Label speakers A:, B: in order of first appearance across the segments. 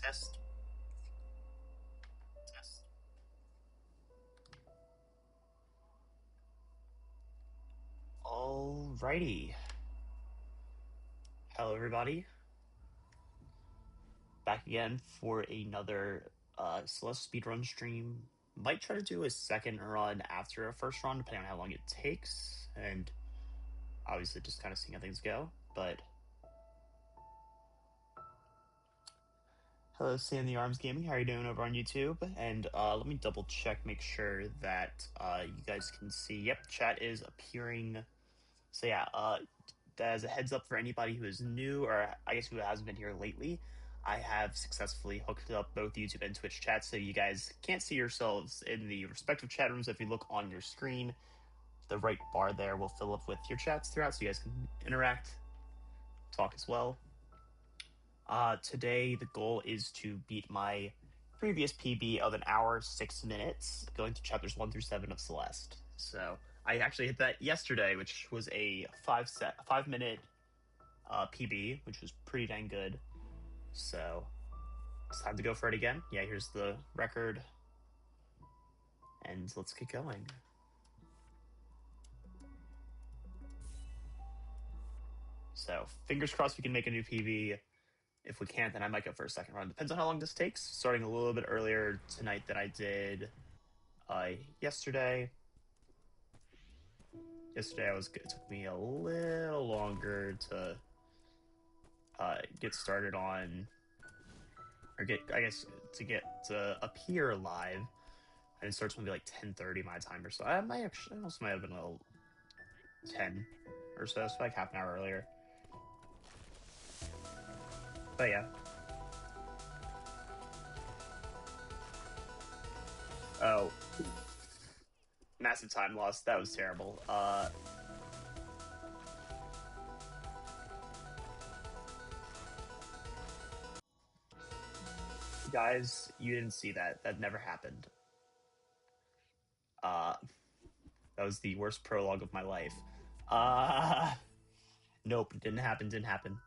A: Test. Test. Alrighty. Hello, everybody. Back again for another Celeste speedrun stream. Might try to do a second run after a first run, depending on how long it takes, and obviously just kind of seeing how things go. But hello, Sam the Arms Gaming. How are you doing over on YouTube? And let me double check, make sure that you guys can see. Yep, chat is appearing. So yeah, as a heads up for anybody who is new, or I guess who hasn't been here lately, I have successfully hooked up both YouTube and Twitch chats, so you guys can't see yourselves in the respective chat rooms. If you look on your screen, the right bar there will fill up with your chats throughout, so you guys can interact, talk as well. Today, the goal is to beat my previous PB of an hour, 6 minutes, going to chapters 1 through 7 of Celeste. So I actually hit that yesterday, which was a 5-minute PB, which was pretty dang good. So it's time to go for it again. Yeah, here's the record. And let's get going. So fingers crossed we can make a new PB. If we can't, then I might go for a second run. Depends on how long this takes. Starting a little bit earlier tonight than I did yesterday. Yesterday it took me a little longer to get started on, or get to appear live. And it starts maybe like 10:30 my time or so. I also might have been a little 10 or so like half an hour earlier. But yeah. Oh. Massive time loss. That was terrible. Guys, you didn't see that. That never happened. That was the worst prologue of my life. Nope, didn't happen.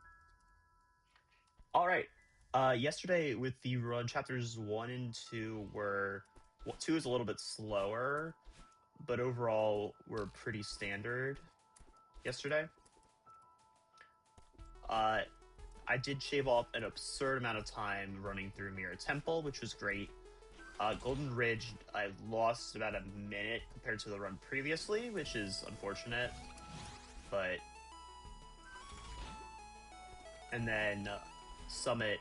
A: All right. Yesterday with the run, chapters 1 and 2 were... Well, 2 is a little bit slower, but overall were pretty standard yesterday. I did shave off an absurd amount of time running through Mirror Temple, which was great. Golden Ridge, I lost about a minute compared to the run previously, which is unfortunate. But... And then Summit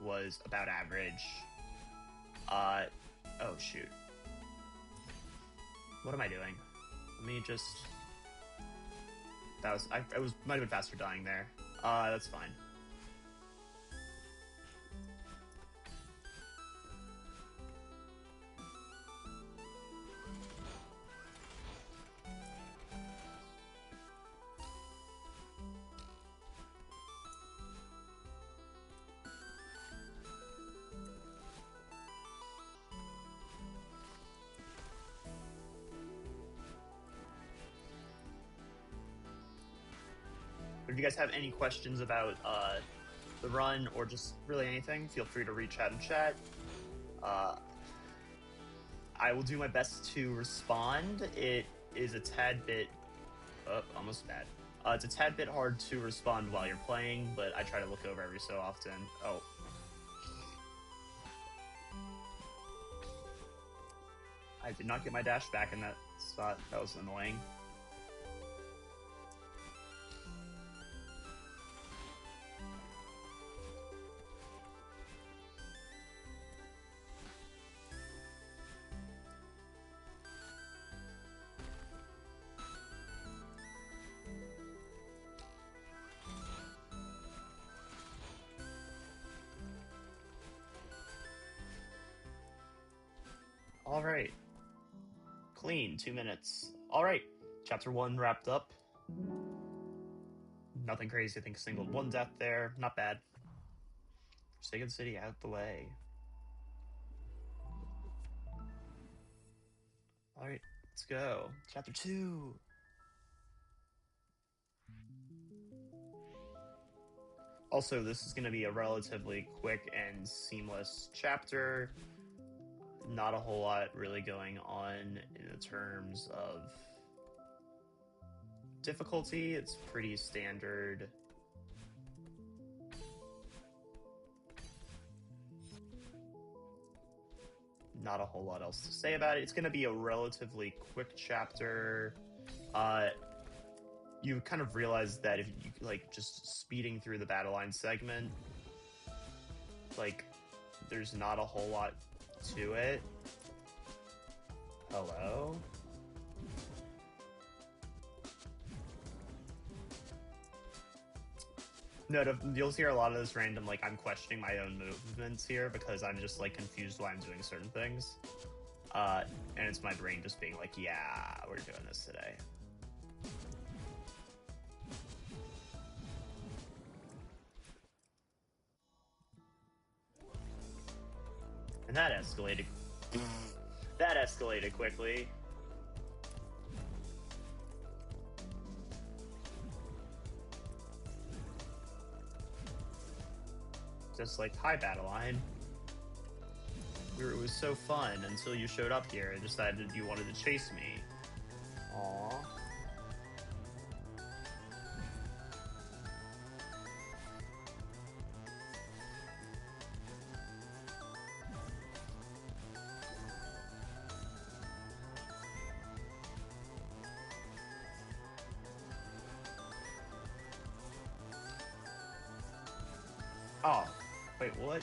A: was about average. Oh shoot. What am I doing? Let me just... That was... I might have been faster dying there. That's fine. If you guys have any questions about the run or just really anything, feel free to reach out in chat. I will do my best to respond. It is a tad bit... almost bad. It's a tad bit hard to respond while you're playing, but I try to look over every so often. Oh. I did not get my dash back in that spot. That was annoying. All right. Clean, 2 minutes. All right. Chapter 1 wrapped up. Nothing crazy. I think singled 1 death there. Not bad. Forsaken City out the way. All right. Let's go. Chapter 2. Also, this is going to be a relatively quick and seamless chapter. Not a whole lot really going on in the terms of difficulty. It's pretty standard. Not a whole lot else to say about it. It's going to be a relatively quick chapter. You kind of realize that if you like just speeding through the battle line segment, like there's not a whole lot to it. Hello? No, you'll hear a lot of this random, like, I'm questioning my own movements here because I'm just, like, confused why I'm doing certain things. And it's my brain just being like, yeah, we're doing this today. And that escalated. That escalated quickly. Just like, hi, battle line. It was so fun until you showed up here and decided you wanted to chase me. Aww. Oh, wait, what?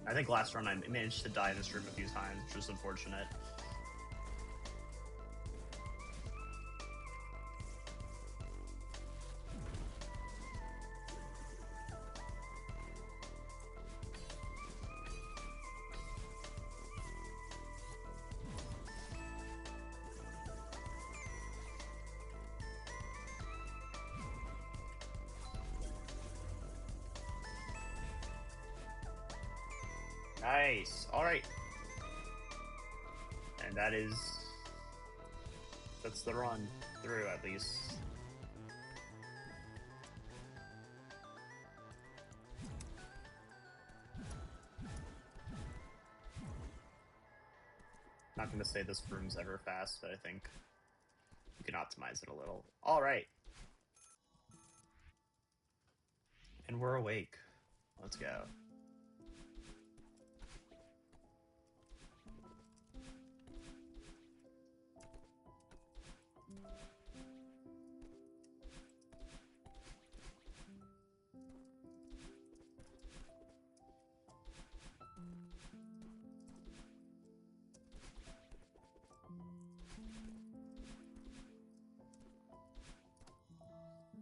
A: I think last run I managed to die in this room a few times, which was unfortunate. Nice. All right. And that's the run through, at least. Not going to say this room's ever fast, but I think you can optimize it a little. All right. And we're awake. Let's go.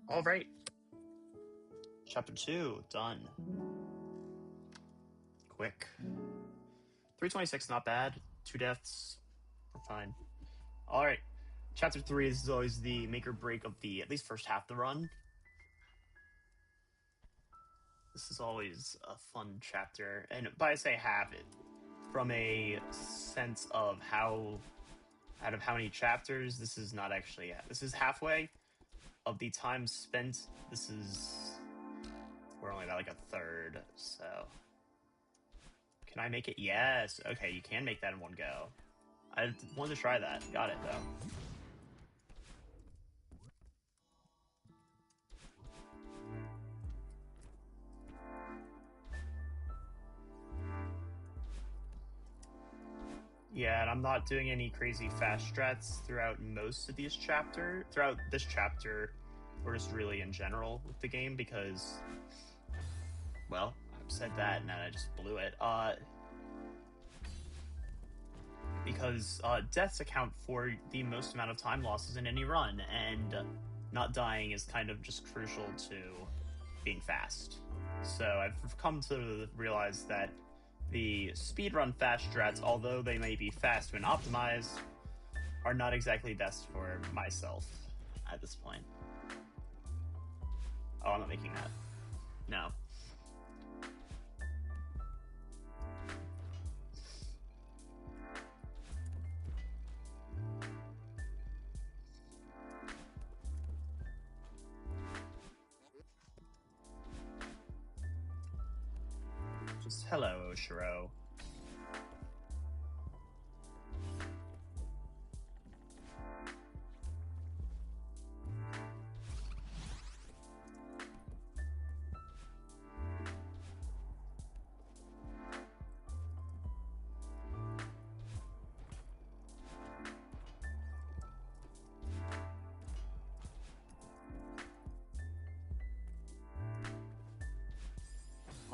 A: All right. Chapter 2, done. Quick. 326, not bad. 2 deaths, we're fine. All right. Chapter 3 is always the make or break of the, at least first half of the run. This is always a fun chapter. And by I say half, it, from a sense of how, out of how many chapters, this is not actually, this is halfway of the time spent. This is, we're only about like a third, so. Can I make it? Yes. Okay, you can make that in one go. I wanted to try that. Got it, though. Yeah, and I'm not doing any crazy fast strats throughout most of these chapters. Throughout this chapter, or just really in general with the game, because, well, I've said that and then I just blew it. Because deaths account for the most amount of time losses in any run, and not dying is kind of just crucial to being fast. So I've come to realize that the speedrun fast strats, although they may be fast when optimized, are not exactly best for myself at this point. Oh, I'm not making that. No. Just hello, Shiro.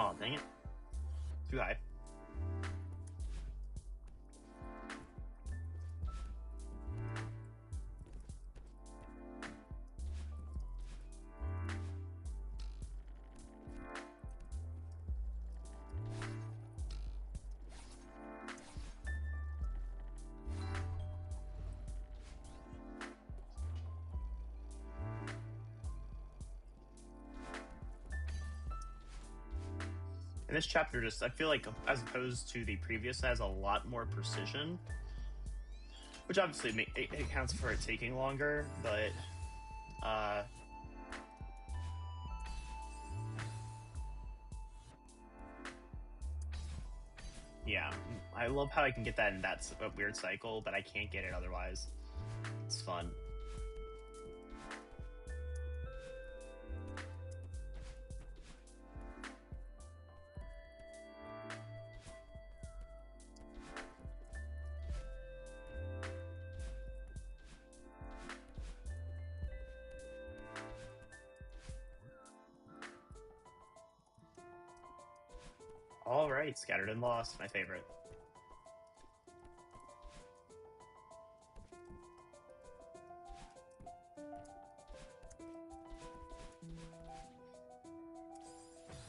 A: Oh, dang it. Too high. And this chapter just, I feel like, as opposed to the previous, has a lot more precision. Which obviously it accounts for it taking longer, but yeah, I love how I can get that in that weird cycle, but I can't get it otherwise. It's fun. All right, Scattered and Lost, my favorite.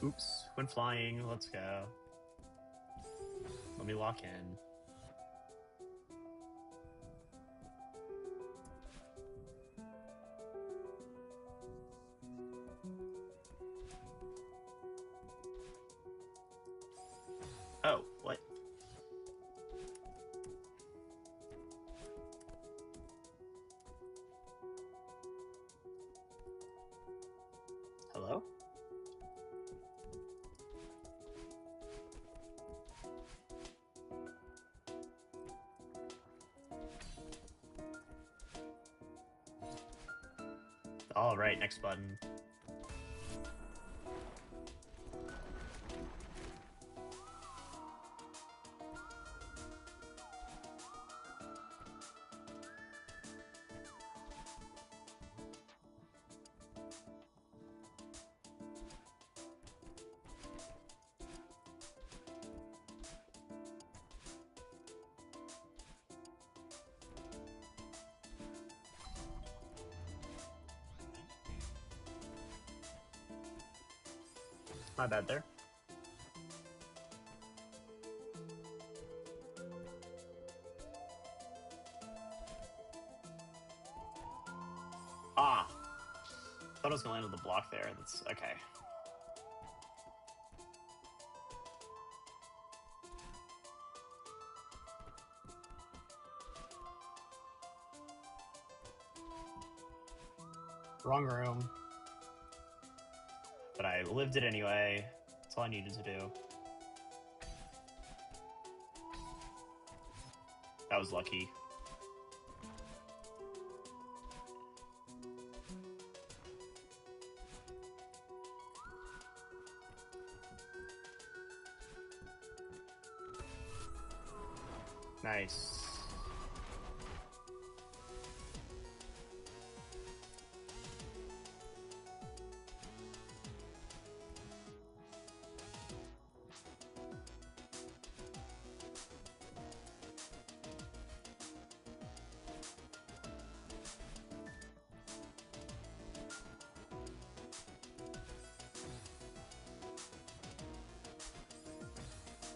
A: Oops, went flying. Let's go. Let me lock in. Oh, what? Hello? All right, next button. My bad there. Ah! Thought I was gonna land on the block there. That's okay. Wrong room. But I lived it anyway. That's all I needed to do. That was lucky. Nice.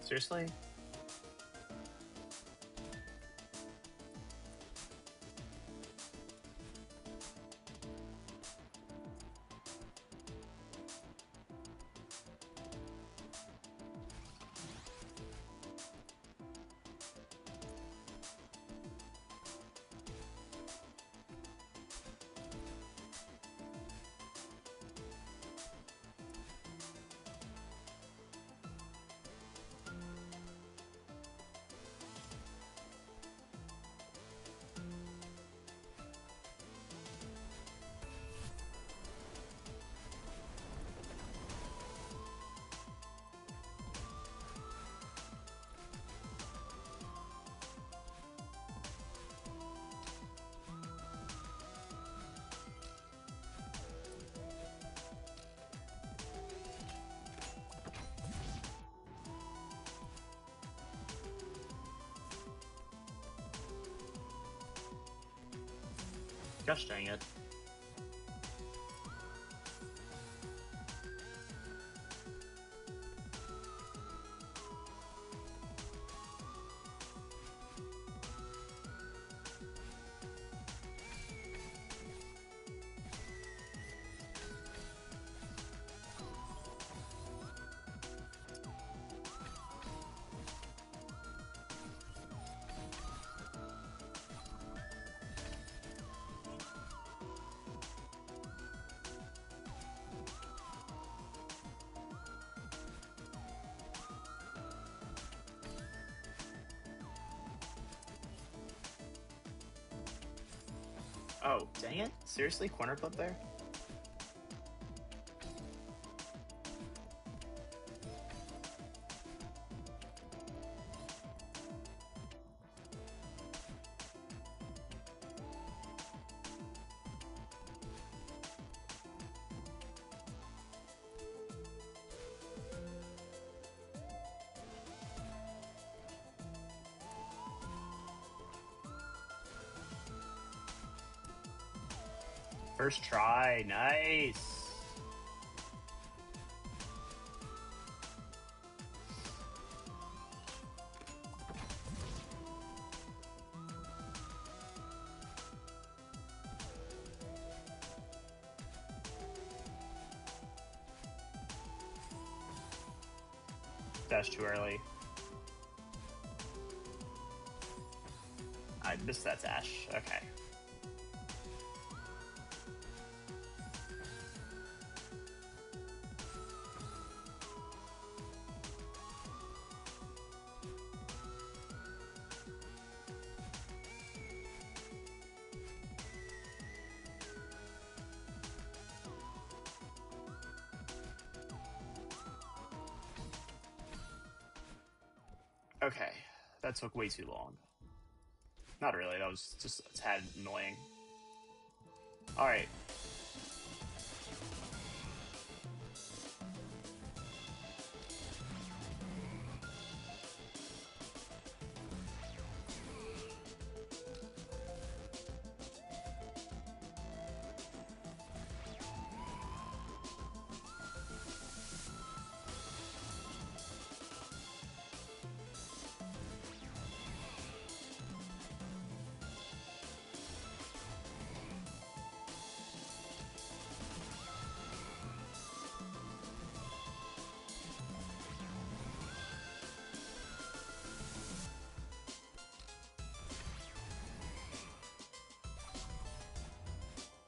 A: Seriously? Gosh dang it. Oh, dang it. Seriously? Corner flip there? First try. Nice. Dash too early. I missed that dash. Okay. Okay. That took way too long. Not really. That was just a tad annoying. Alright.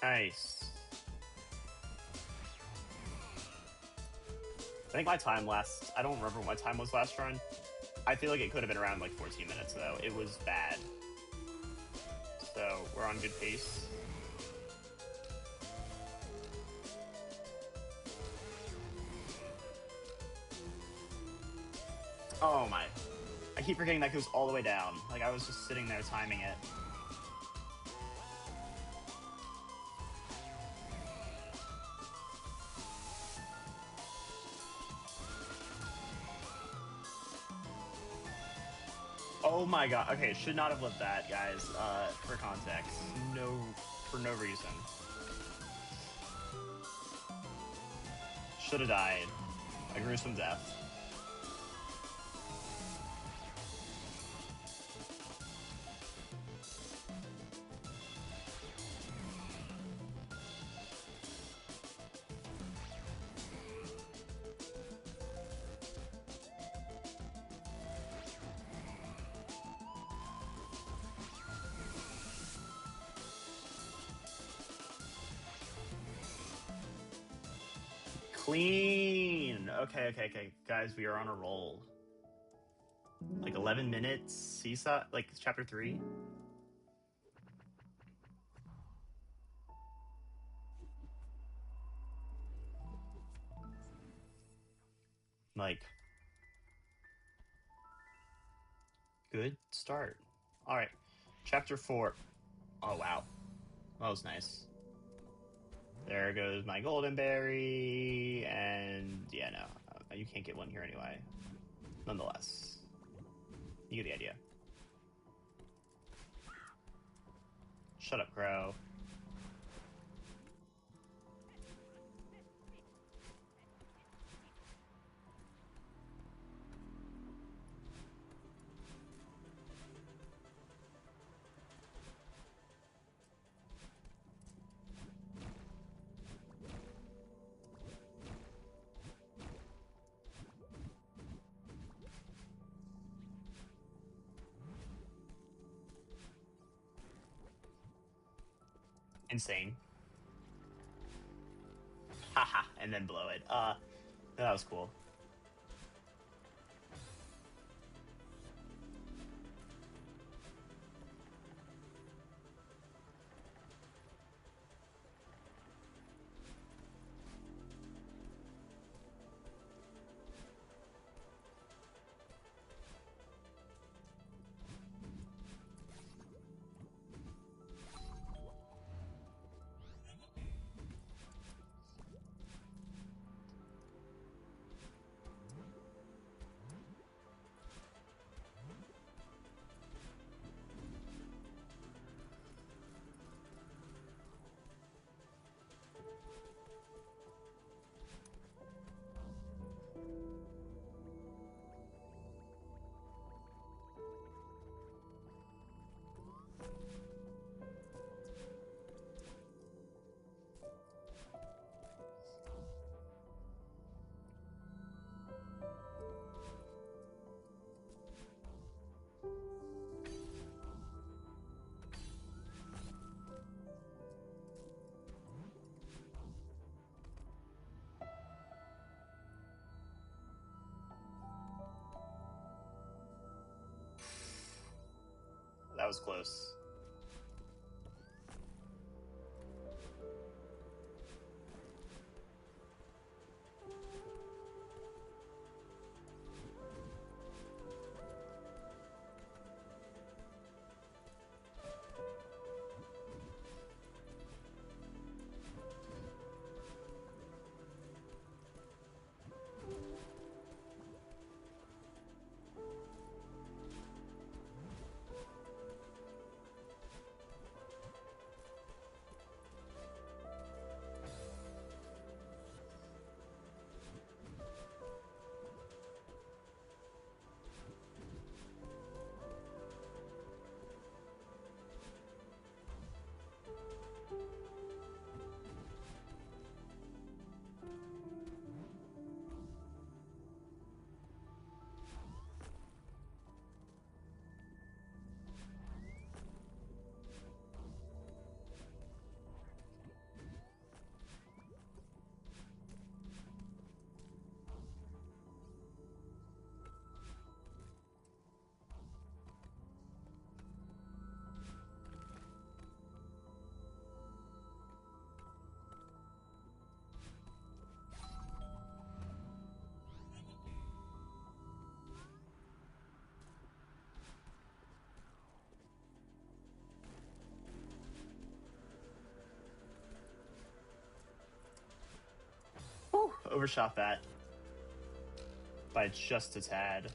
A: Nice. I think my time last... I don't remember what my time was last run. I feel like it could have been around like 14 minutes, though. It was bad. So, we're on good pace. Oh my. I keep forgetting that goes all the way down. Like, I was just sitting there timing it. Oh my god. Okay, should not have lived that, guys. For context. For no reason. Should have died. A gruesome death. Clean! Okay. Guys, we are on a roll. Like 11 minutes, Seesaw, like chapter 3. Like, good start. Alright, chapter 4. Oh, wow. That was nice. There goes my golden berry, and yeah, no, you can't get one here anyway. Nonetheless, you get the idea. Shut up, Crow. insane. Haha, and then blow it. That was cool. That was close. Whew, overshot that by just a tad.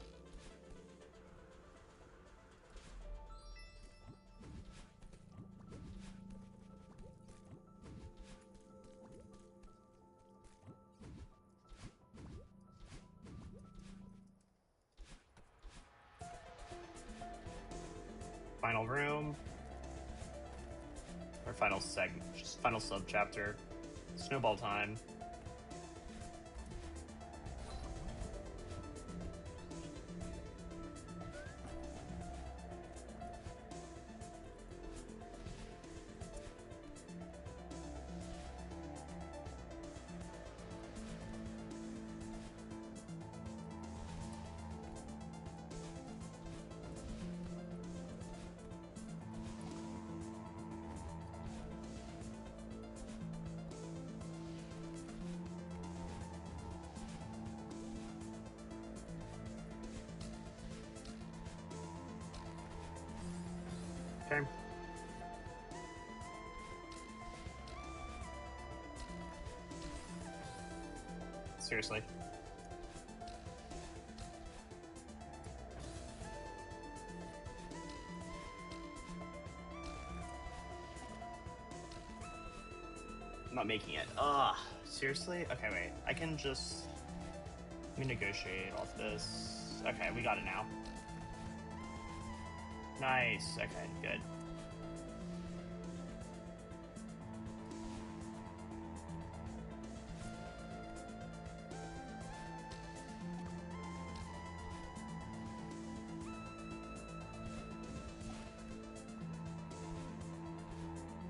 A: Final room. Or final segment, just final sub-chapter. Snowball time. Okay. Seriously. I'm not making it. Seriously? Okay, wait. I can just... Let me negotiate off this. Okay, we got it now. Nice. Okay, good.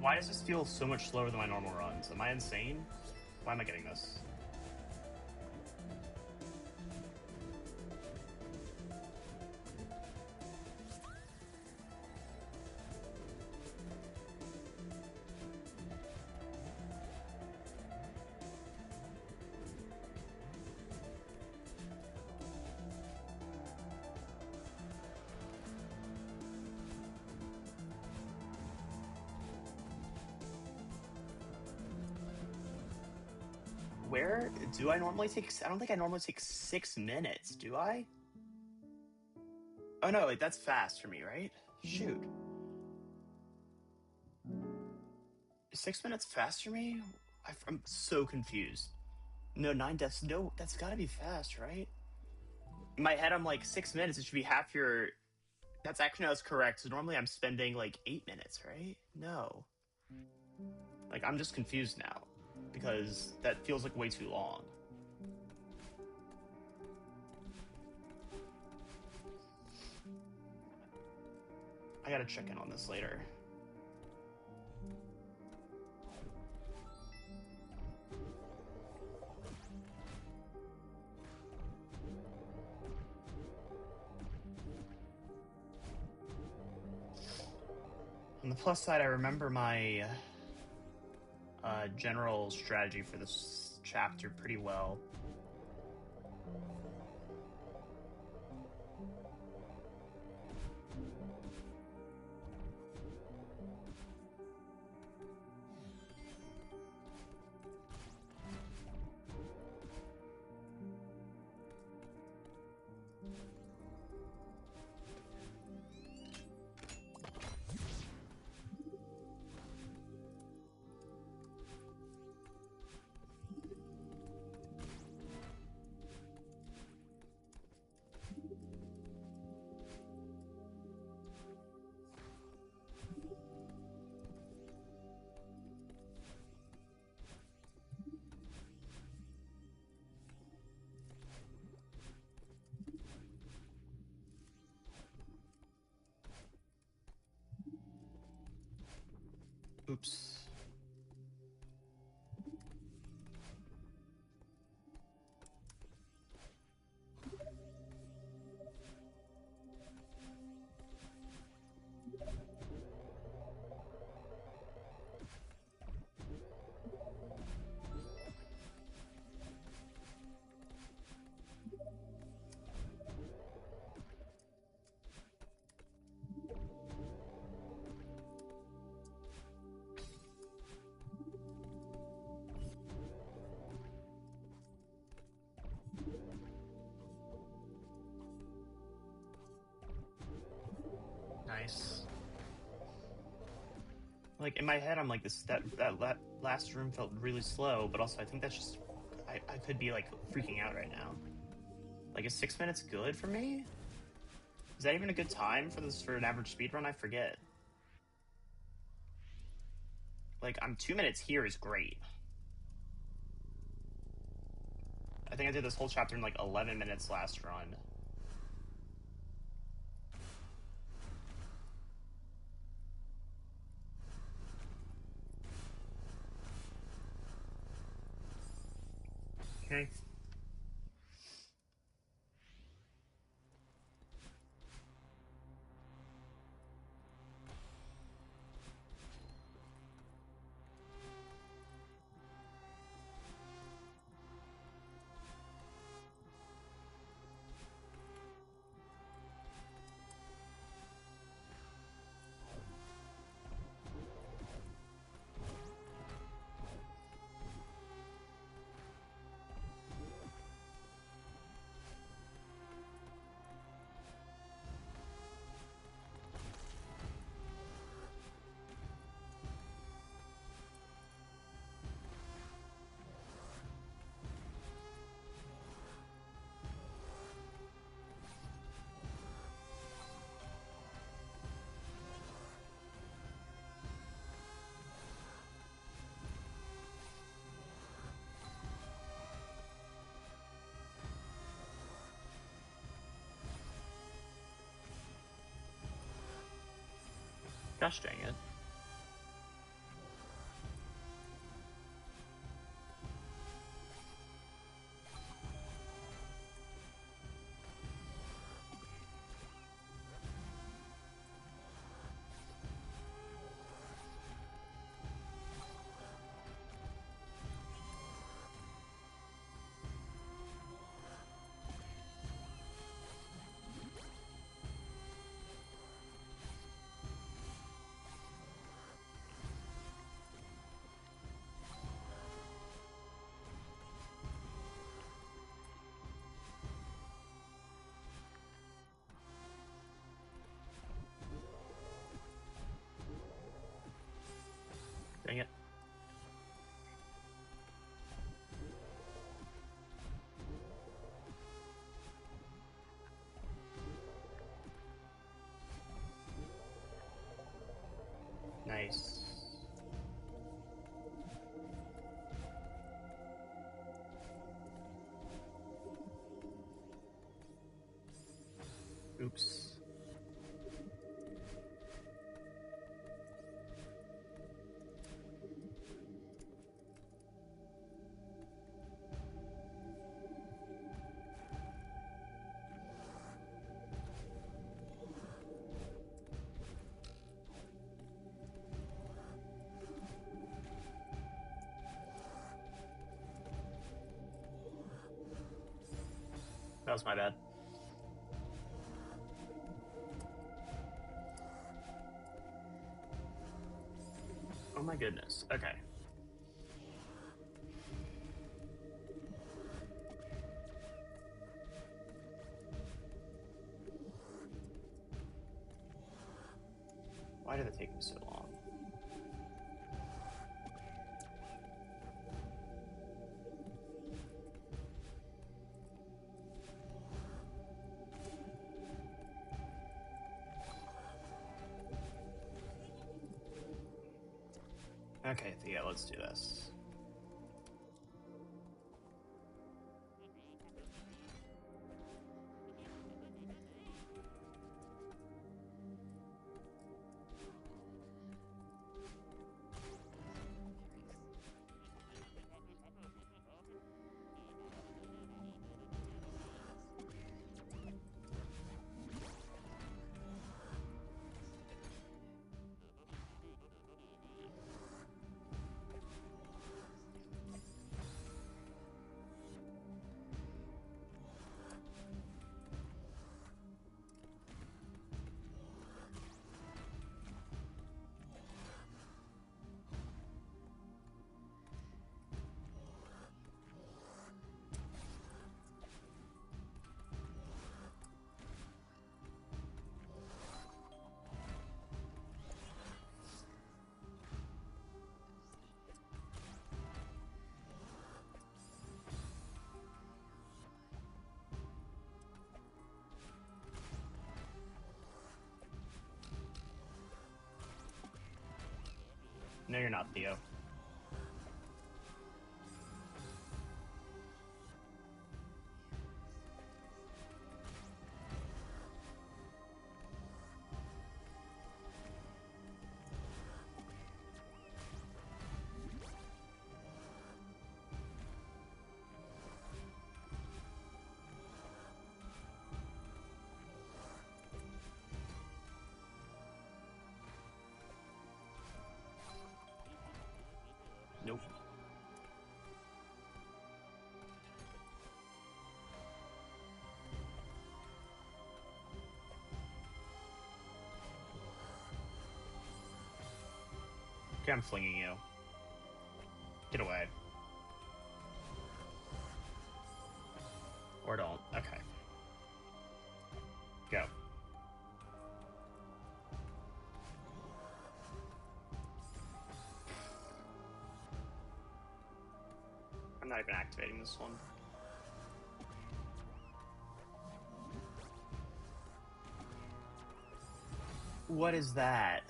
A: Why does this feel so much slower than my normal runs? Am I insane? Why am I getting this? Where do I normally take? I don't think I normally take 6 minutes, do I? Oh no, wait, that's fast for me, right? Shoot. Is 6 minutes fast for me? I'm so confused. No, 9 deaths. No, that's gotta be fast, right? In my head, I'm like, 6 minutes, it should be half your. That's actually, no, that's correct. So normally I'm spending like 8 minutes, right? No. Like, I'm just confused now. Because that feels like way too long. I gotta check in on this later. On the plus side, I remember my general strategy for this chapter pretty well. Oops. Nice. Like, in my head, I'm like, that last room felt really slow, but also I think that's just, I could be, like, freaking out right now. Like, is 6 minutes good for me? Is that even a good time for an average speedrun? I forget. Like, 2 minutes here is great. I think I did this whole chapter in, like, 11 minutes last run. Okay. Gosh dang it. Oops. That was my bad. Oh my goodness. Okay. Why did it take me so long? Okay, yeah, let's do this. No, you're not, Theo. Nope. Okay, I'm flinging you. Get away. Or don't. Okay. Go. I'm not even activating this one. What is that?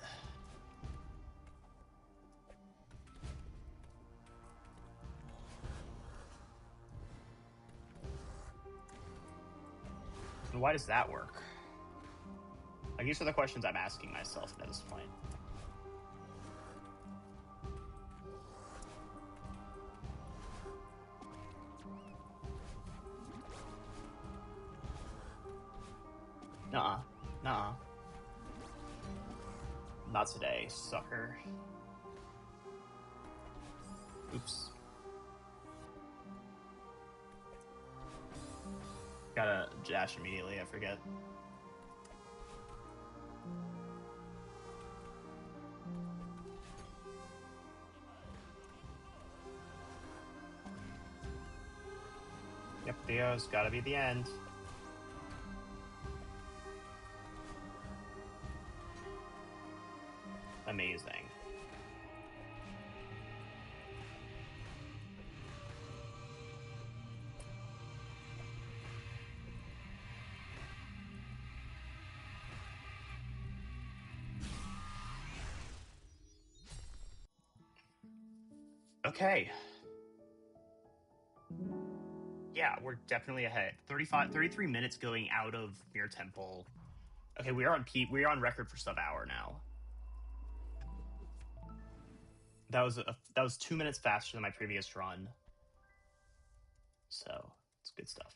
A: And why does that work? Like, these are the questions I'm asking myself at this point. Nuh-uh. Nuh-uh. Not today, sucker. Oops. Gotta dash immediately, I forget. Yep, Theo's gotta be the end. Amazing. Okay. Yeah, we're definitely ahead. 33 minutes going out of Mirror Temple. Okay, we are on record for sub-hour now. That was 2 minutes faster than my previous run. So it's good stuff.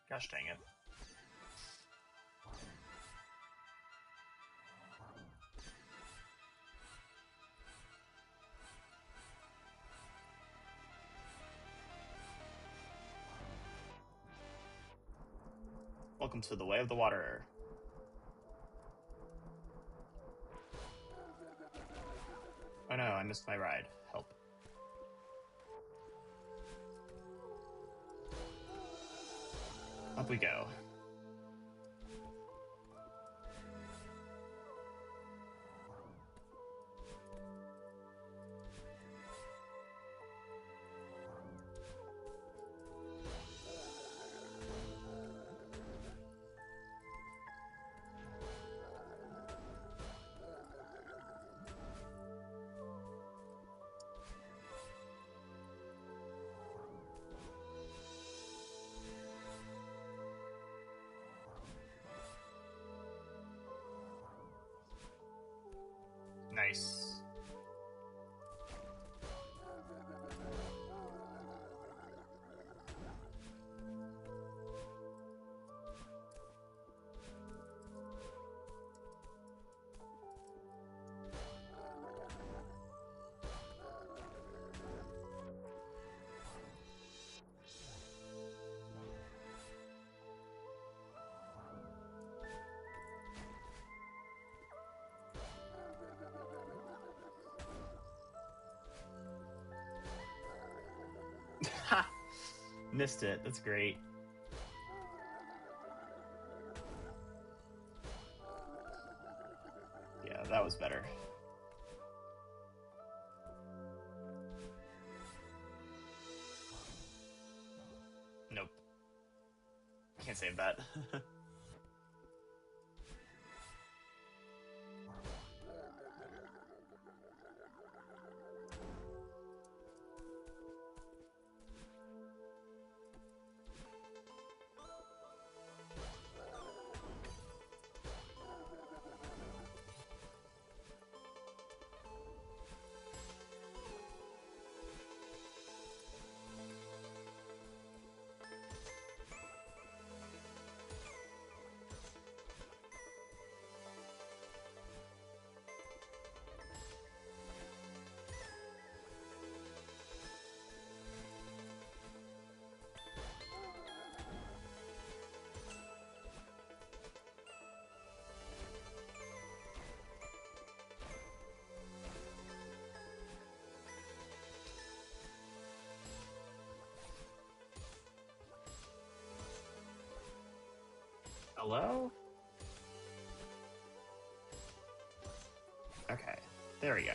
A: Gosh dang it. Welcome to the way of the water. Oh no, I missed my ride. Help. Up we go. Nice. Ha! Missed it. That's great. Yeah, that was better. Nope. Can't save that. Hello? Okay, there we go.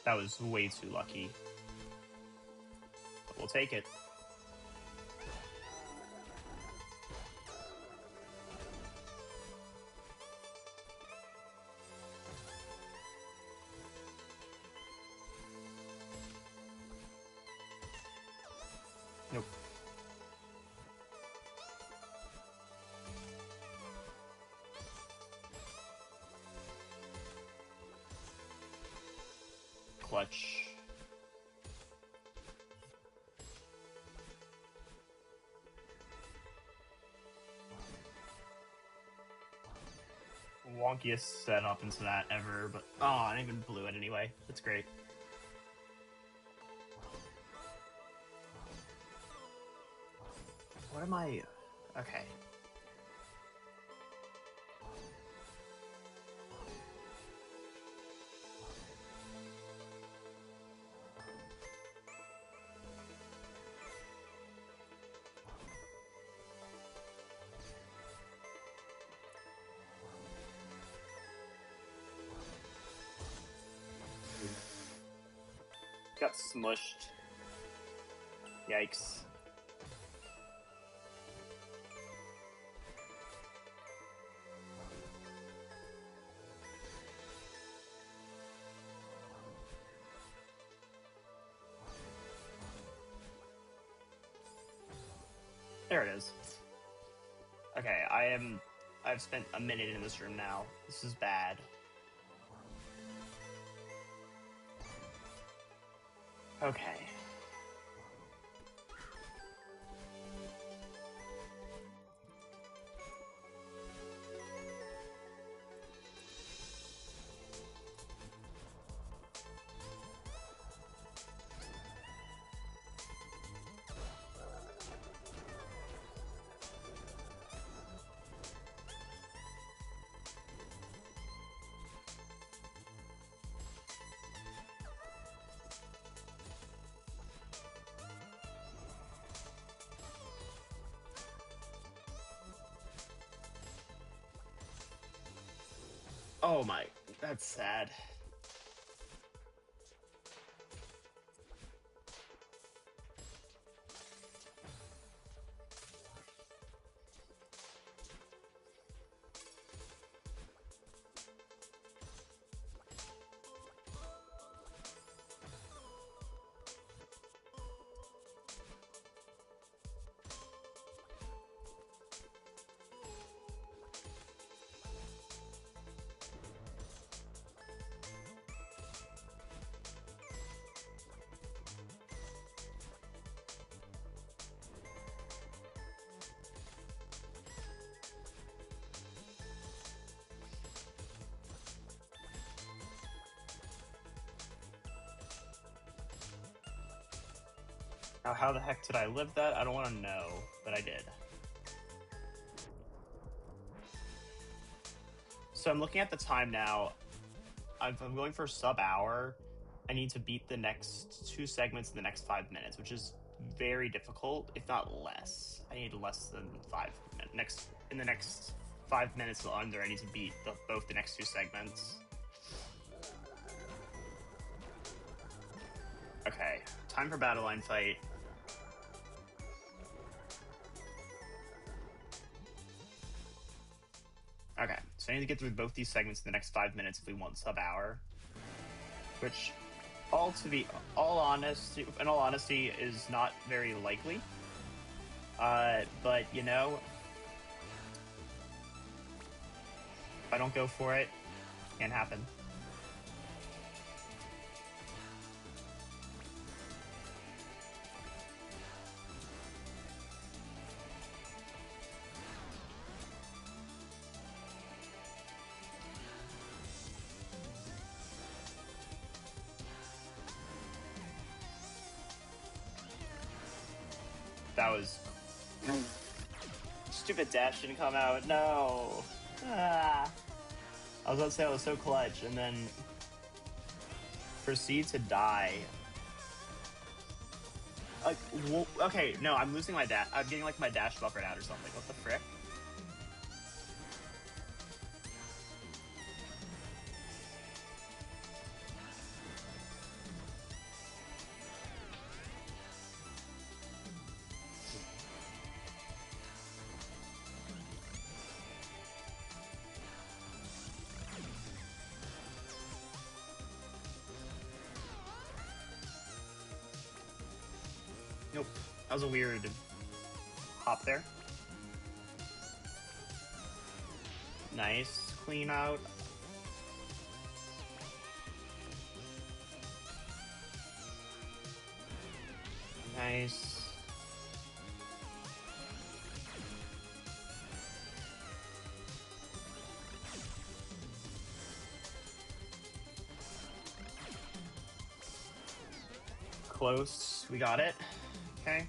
A: That was way too lucky. But we'll take it. Nope. Clutch. Wonkiest setup into that ever, but oh, I even blew it anyway. That's great. What am I? Okay. got smushed. Yikes. There it is. Okay, I've spent a minute in this room now. This is bad. Okay. Oh my, that's sad. Now, how the heck did I live that? I don't want to know, but I did. So I'm looking at the time now. I'm going for sub-hour. I need to beat the next 2 segments in the next 5 minutes, which is very difficult, if not less. I need less than 5 minutes. In the next 5 minutes or under, I need to beat both the next 2 segments. Okay, time for battle line fight. Okay, so I need to get through both these segments in the next 5 minutes if we want sub-hour. Which, in all honesty, is not very likely. But, you know, if I don't go for it, it can't happen. That was... Stupid dash didn't come out. No. Ah. I was about to say I was so clutch, and then proceed to die. Like, okay, no, I'm losing my dash. I'm getting like my dash buffered out or something. What the frick? Nope. That was a weird hop there. Nice. Clean out. Nice. Close. We got it. Okay.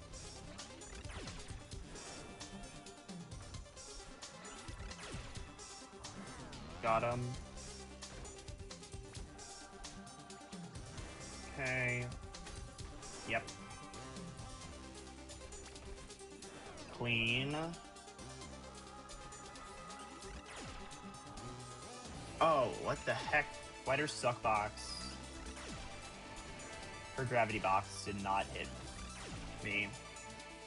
A: Got him. Okay. Yep. Clean. Oh, what the heck? Why there's Suckbox? Her gravity box did not hit me.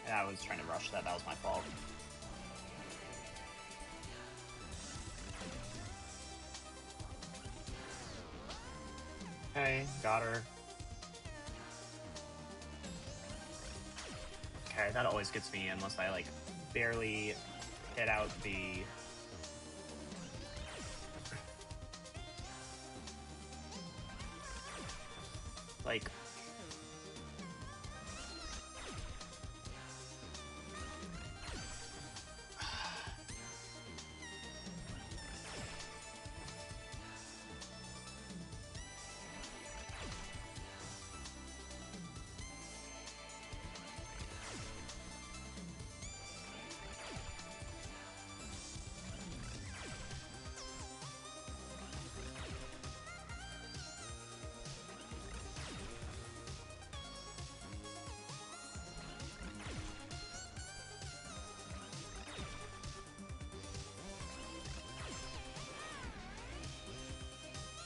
A: And I was trying to rush that. That was my fault. Okay, got her. Okay, that always gets me unless I, like, barely hit out the... like...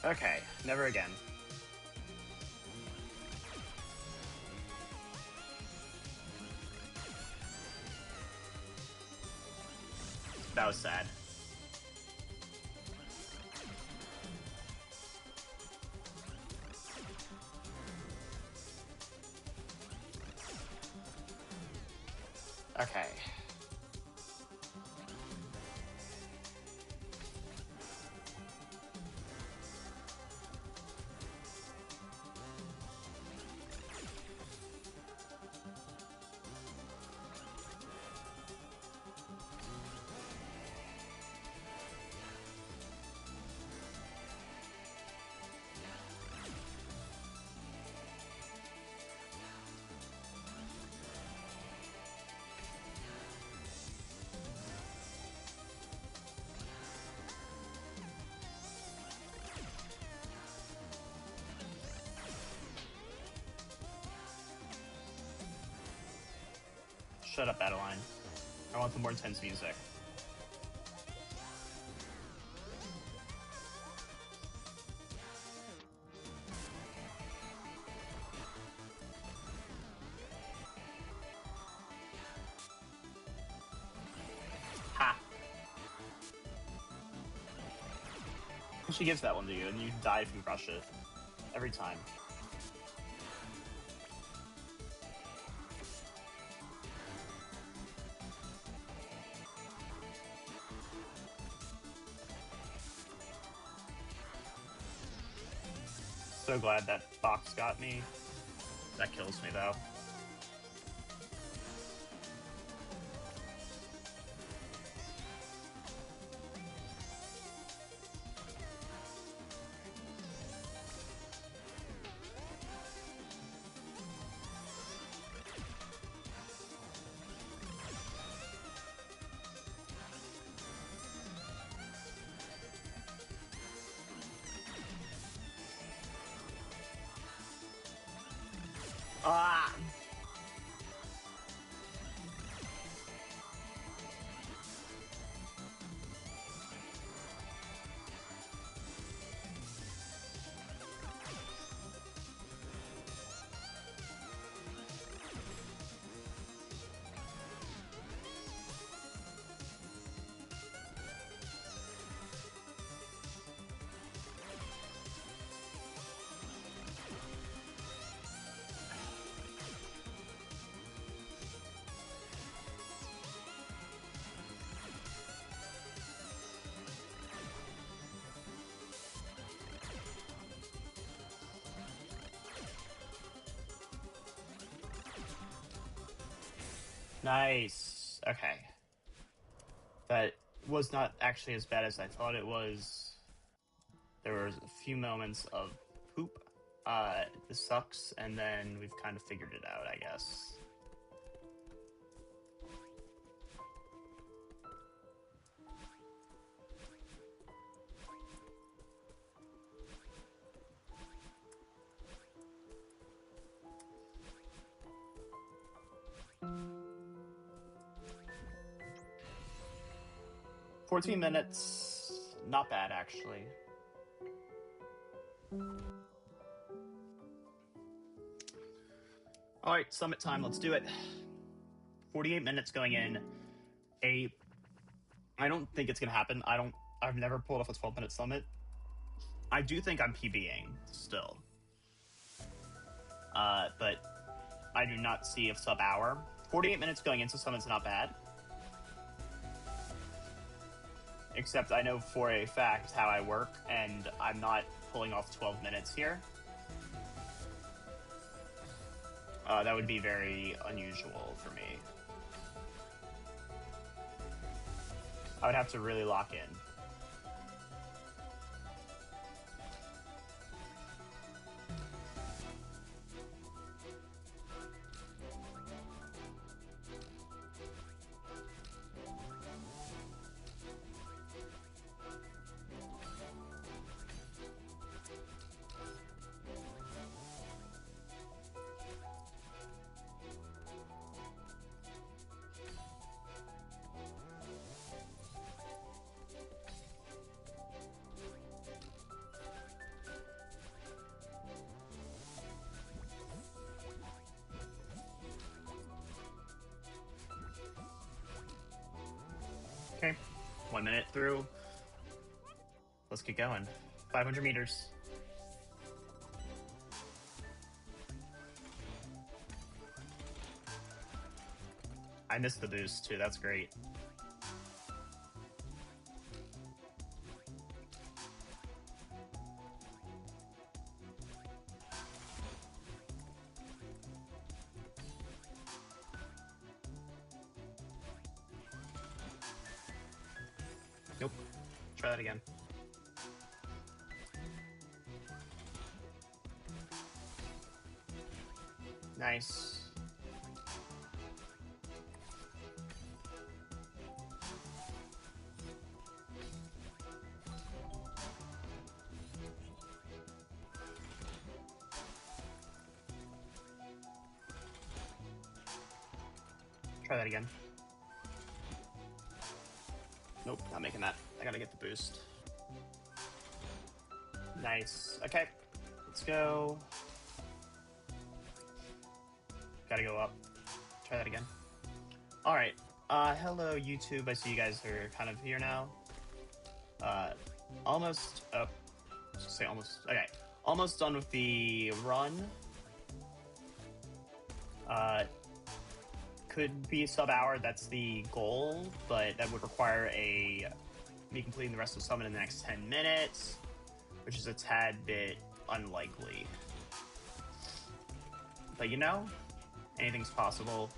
A: Okay, never again. That was sad. Okay. Shut up, Adeline. I want the more intense music. Ha! She gives that one to you, and you die if you rush it. Every time. So glad that box got me. That kills me, though. Ah! Nice. Okay. That was not actually as bad as I thought it was. There were a few moments of poop. This sucks, and then we've kind of figured it out, I guess. "14 minutes, not bad actually." All right, summit time. Let's do it. 48 minutes going in. I don't think it's gonna happen. I've never pulled off a 12-minute summit. I do think I'm PBing still. But I do not see a sub-hour. 48 minutes going into summit's not bad. Except I know for a fact how I work, and I'm not pulling off 12 minutes here. That would be very unusual for me. I would have to really lock in. Okay, 1 minute through. Let's get going. 500 meters. I missed the boost too, that's great. Nope. Try that again. Nice. Try that again. Nope, not making that. I gotta get the boost. Nice. Okay, let's go. Gotta go up. Try that again. All right. Hello, YouTube. I see you guys are kind of here now. Almost. Just say almost. Okay. Almost done with the run. Could be a sub-hour. That's the goal, but that would require me completing the rest of the summit in the next 10 minutes, which is a tad bit unlikely. But you know, anything's possible.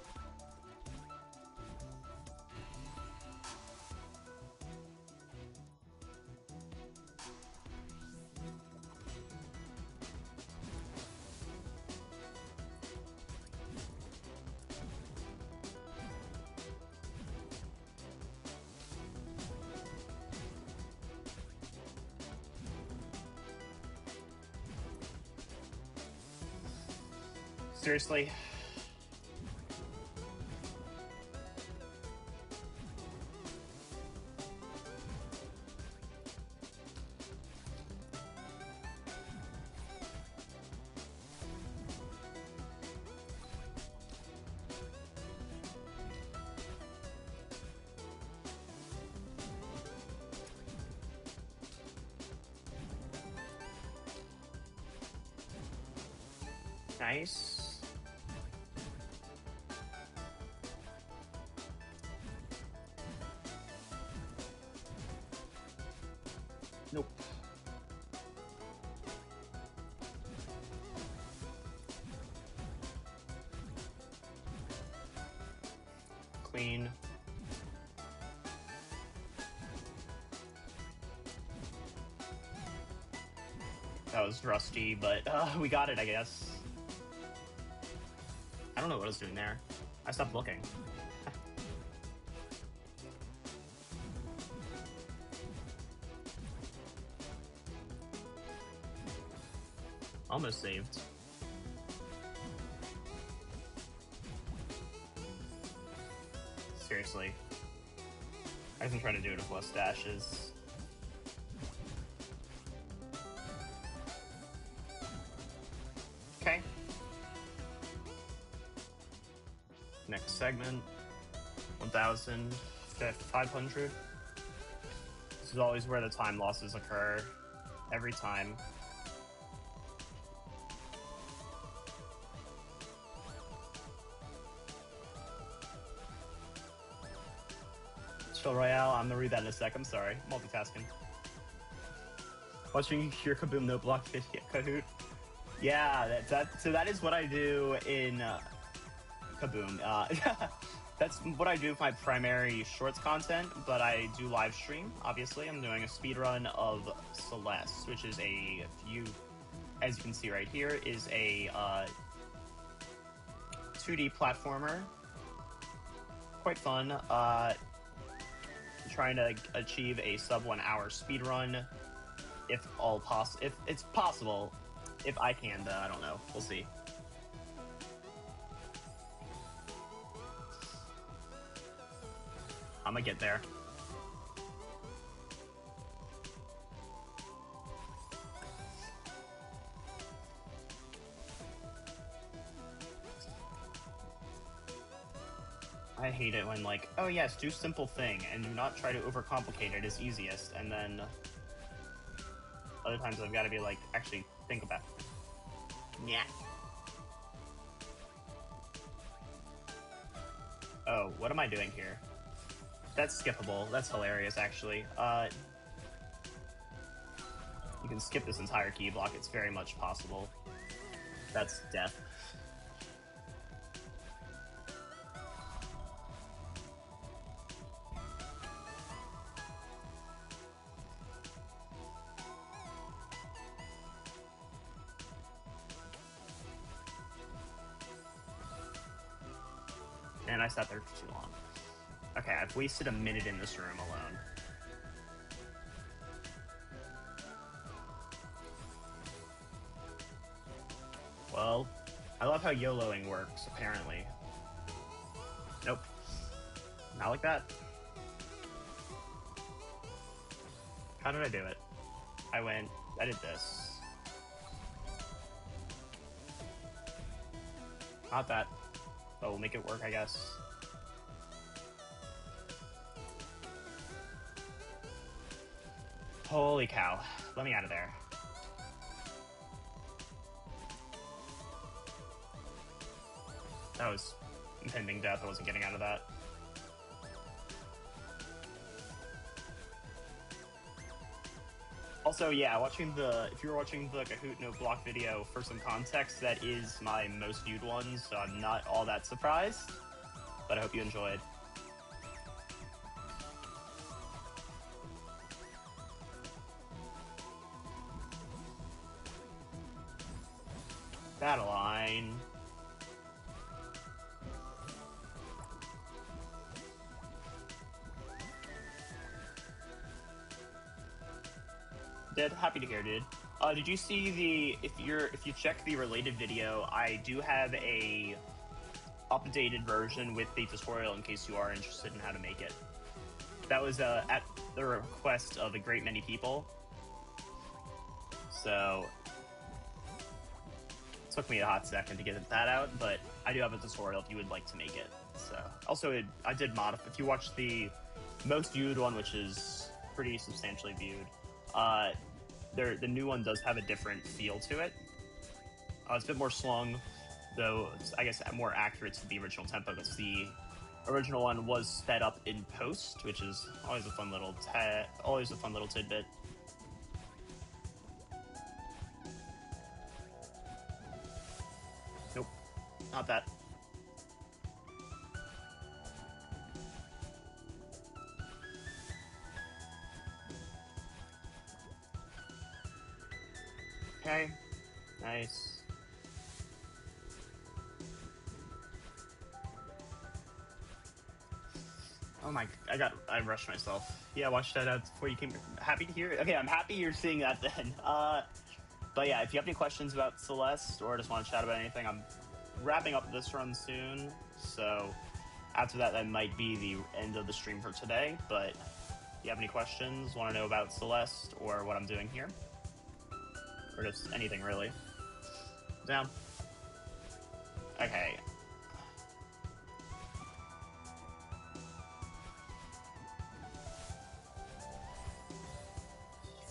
A: Seriously. Nice. Nope. Clean. That was rusty, but we got it, I guess. I don't know what I was doing there. I stopped looking. Almost saved. Seriously. I've been trying to do it with less dashes. Okay. Next segment, 1,000, 500. This is always where the time losses occur, every time. Chill Royale, I'm gonna read that in a sec, I'm sorry, multitasking. Watching your Kaboom no block video, Kahoot. Yeah, so that is what I do in Kaboom. That's what I do with my primary shorts content, but I do live stream, obviously. I'm doing a speedrun of Celeste, which is as you can see right here, is a 2D platformer. Quite fun. Trying to achieve a sub 1 hour speedrun, if it's possible. If I can, though, I don't know. We'll see. I'm gonna get there. I hate it when, like, oh yes, do simple thing, and do not try to overcomplicate it as easiest, and then other times I've got to be like, actually, think about it. Yeah. Oh, what am I doing here? That's skippable. That's hilarious, actually. You can skip this entire key block. It's very much possible. That's death. And I sat there for too long. Okay, I've wasted a minute in this room alone. Well, I love how YOLOing works, apparently. Nope. Not like that. How did I do it? I did this. Not that. But we'll make it work, I guess. Holy cow. Let me out of there. That was impending death. I wasn't getting out of that. Also, yeah, if you were watching the Kahoot no block video, for some context, that is my most viewed one, so I'm not all that surprised, but I hope you enjoyed. Battle line. Happy to hear, dude. Did you see if you check the related video, I do have a updated version with the tutorial in case you are interested in how to make it. That was at the request of a great many people. So it took me a hot second to get that out, but I do have a tutorial if you would like to make it. So also I did modify. If you watch the most viewed one, which is pretty substantially viewed, the new one does have a different feel to it. It's a bit more slung, though it's, I guess, more accurate to the original tempo, because the original one was sped up in post, which is always a fun little tidbit. Nope, not that. Okay, nice. Oh my, I rushed myself. Yeah, watch that out before you came. Happy to hear it. Okay, I'm happy you're seeing that then. But yeah, if you have any questions about Celeste or just want to chat about anything, I'm wrapping up this run soon. So after that, that might be the end of the stream for today. But if you have any questions, want to know about Celeste or what I'm doing here, or just anything really, down. Okay.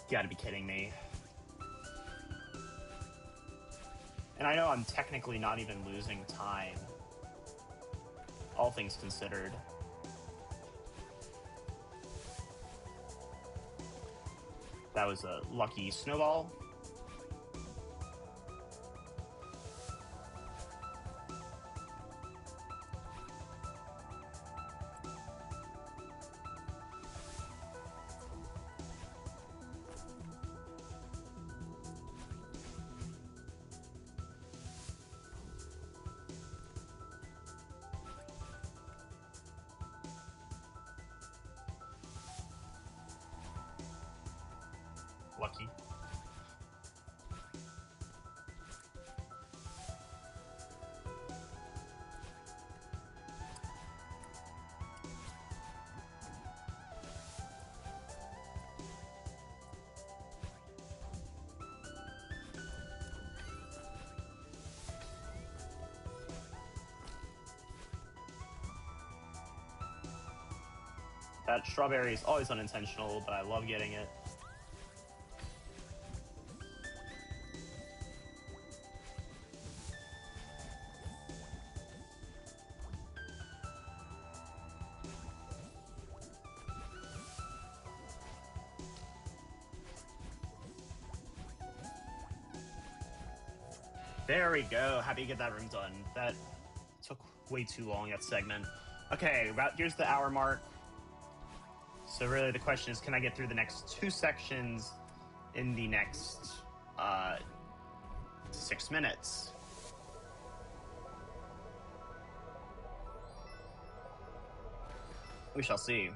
A: You gotta be kidding me. And I know I'm technically not even losing time, all things considered. That was a lucky snowball. Lucky. That strawberry is always unintentional, but I love getting it. There we go. Happy to get that room done. That took way too long, that segment. Okay, here's the hour mark. So really the question is, can I get through the next 2 sections in the next 6 minutes? We shall see.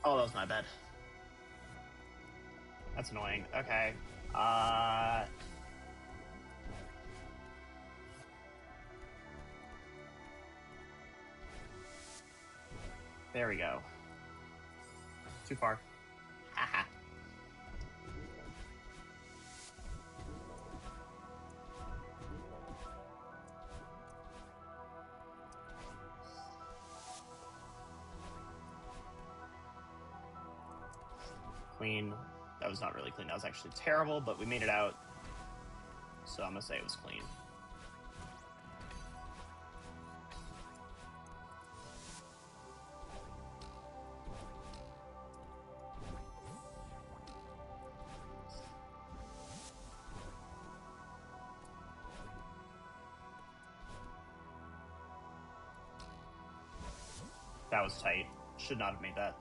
A: Oh, that was my bad. That's annoying. Okay. There we go. Too far. Haha. Clean. That was not really clean. That was actually terrible, but we made it out. So I'm gonna say it was clean. That was tight. Should not have made that.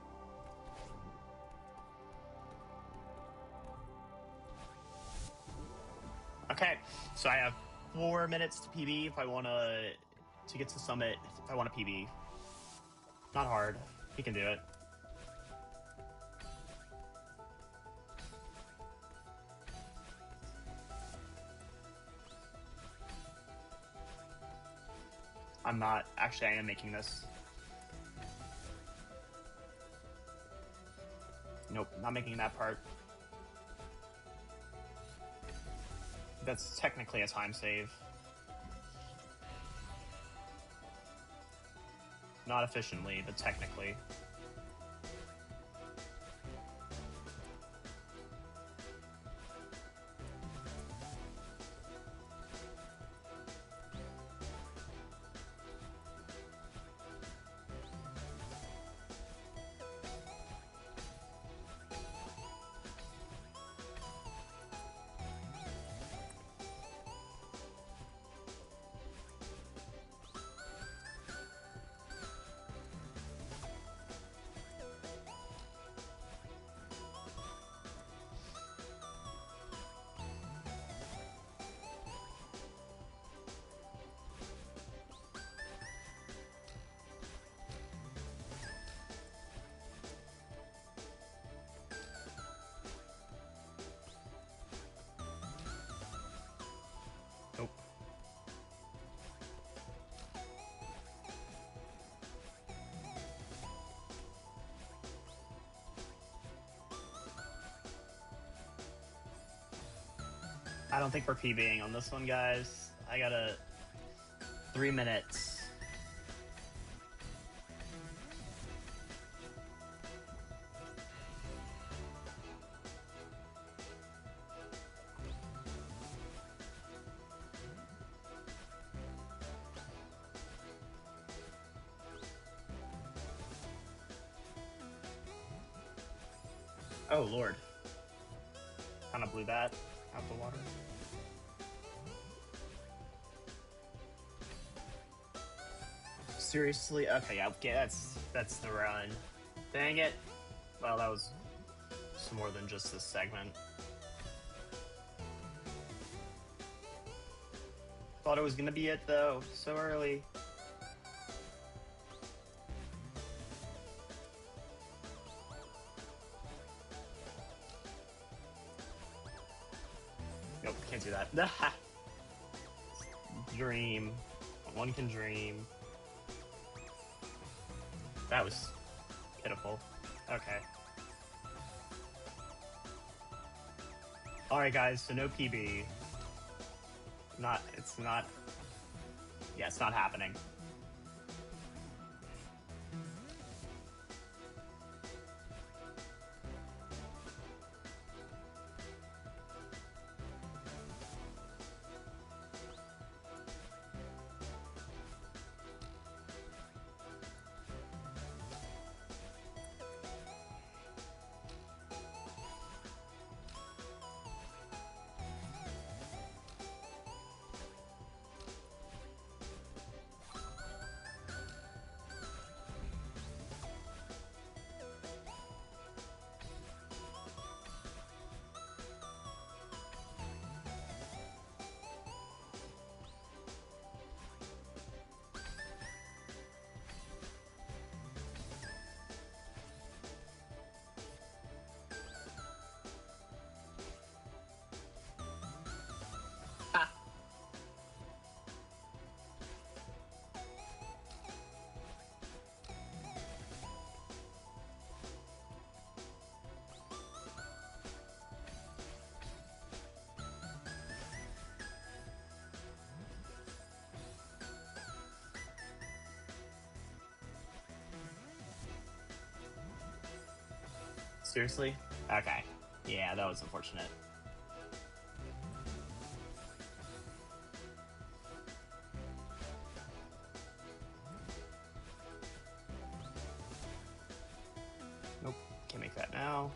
A: Okay, so I have 4 minutes to PB if I want to get to summit. If I want to PB, not hard. He can do it. I'm not. Actually, I am making this. Nope, not making that part. That's technically a time save. Not efficiently, but technically. I don't think we're PBing on this one, guys. I gotta 3 minutes. Oh, Lord. Kind of blew that out the water. Seriously? Okay, that's the run. Dang it. Well, that was more than just this segment. Thought it was gonna be it, though. So early. Nope, can't do that. Dream. One can dream. That was pitiful. Okay. Alright, guys, so no PB. It's not happening. Ah. Seriously? Okay. Yeah, that was unfortunate. Nope, can't make that now.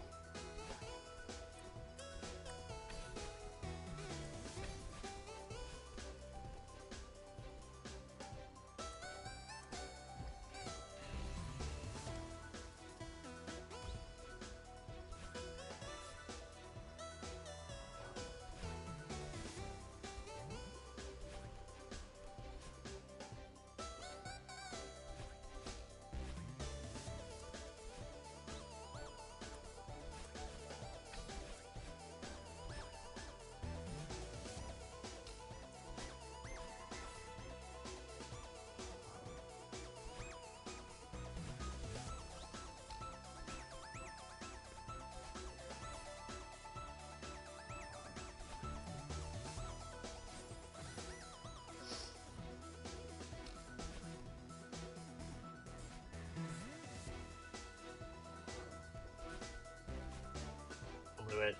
A: Blew it.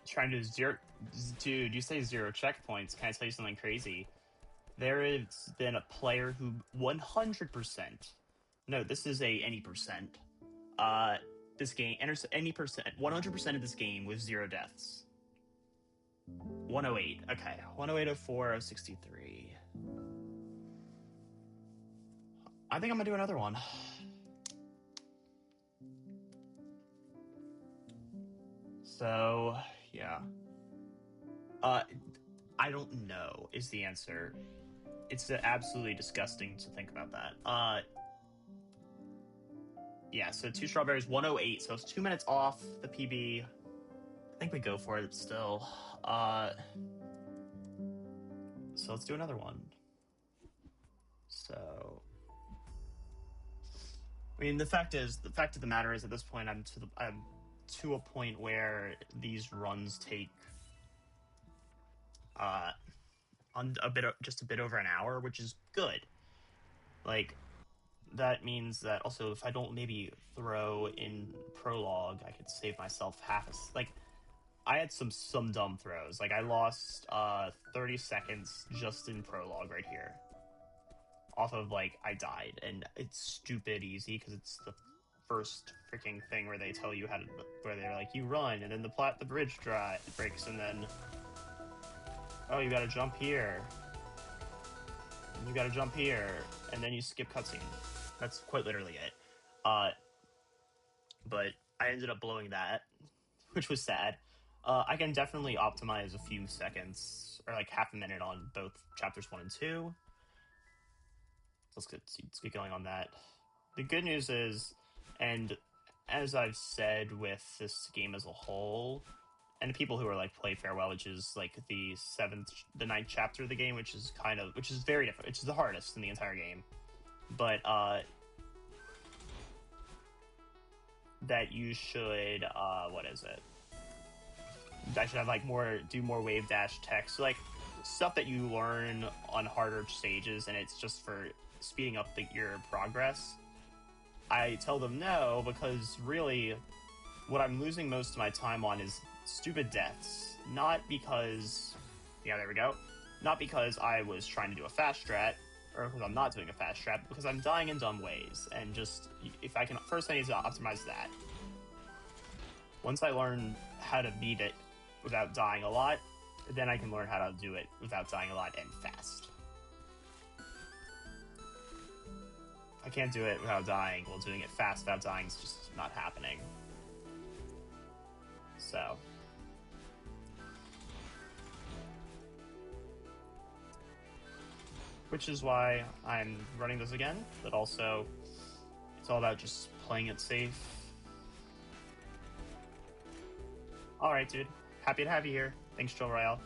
A: Trying to zero. Dude, you say 0 checkpoints. Can I tell you something crazy? There has been a player who 100%. No, this is a any percent. This game enters any percent, 100% of this game with 0 deaths. 108. Okay, 108, 04, 63. I think I'm gonna do another one. So, yeah. I don't know is the answer. It's absolutely disgusting to think about that. Yeah, so 2 strawberries, 108, so it's 2 minutes off the PB. I think we go for it still. So let's do another one. So, I mean, the fact of the matter is, at this point, I'm to a point where these runs take on just a bit over an hour, which is good. Like, that means that also if I don't maybe throw in prologue, I could save myself like I had some dumb throws. Like I lost 30 seconds just in prologue right here. Off of like I died, and it's stupid easy because it's the first freaking thing where they tell you where they're like you run and then the bridge breaks and then oh you gotta jump here. And you gotta jump here and then you skip cutscene. That's quite literally it. But I ended up blowing that, which was sad. I can definitely optimize a few seconds or like half a minute on both chapters 1 and 2. Let's get going on that. The good news is, and as I've said with this game as a whole, and the people who are like play Farewell, which is like the ninth chapter of the game, which is very different, which is the hardest in the entire game. But that you should what is it? I should have like do more wave dash text, so, like stuff that you learn on harder stages, and it's just for speeding up your progress. I tell them no because really, what I'm losing most of my time on is stupid deaths. Not because, yeah, there we go. Not because I was trying to do a fast strat, or because I'm not doing a fast strat, but because I'm dying in dumb ways. And just, if I can, first I need to optimize that. Once I learn how to beat it without dying a lot, then I can learn how to do it without dying a lot and fast. I can't do it without dying. Well, doing it fast without dying is just not happening. So. Which is why I'm running this again, but also it's all about just playing it safe. Alright, dude. Happy to have you here. Thanks, Joel Royale.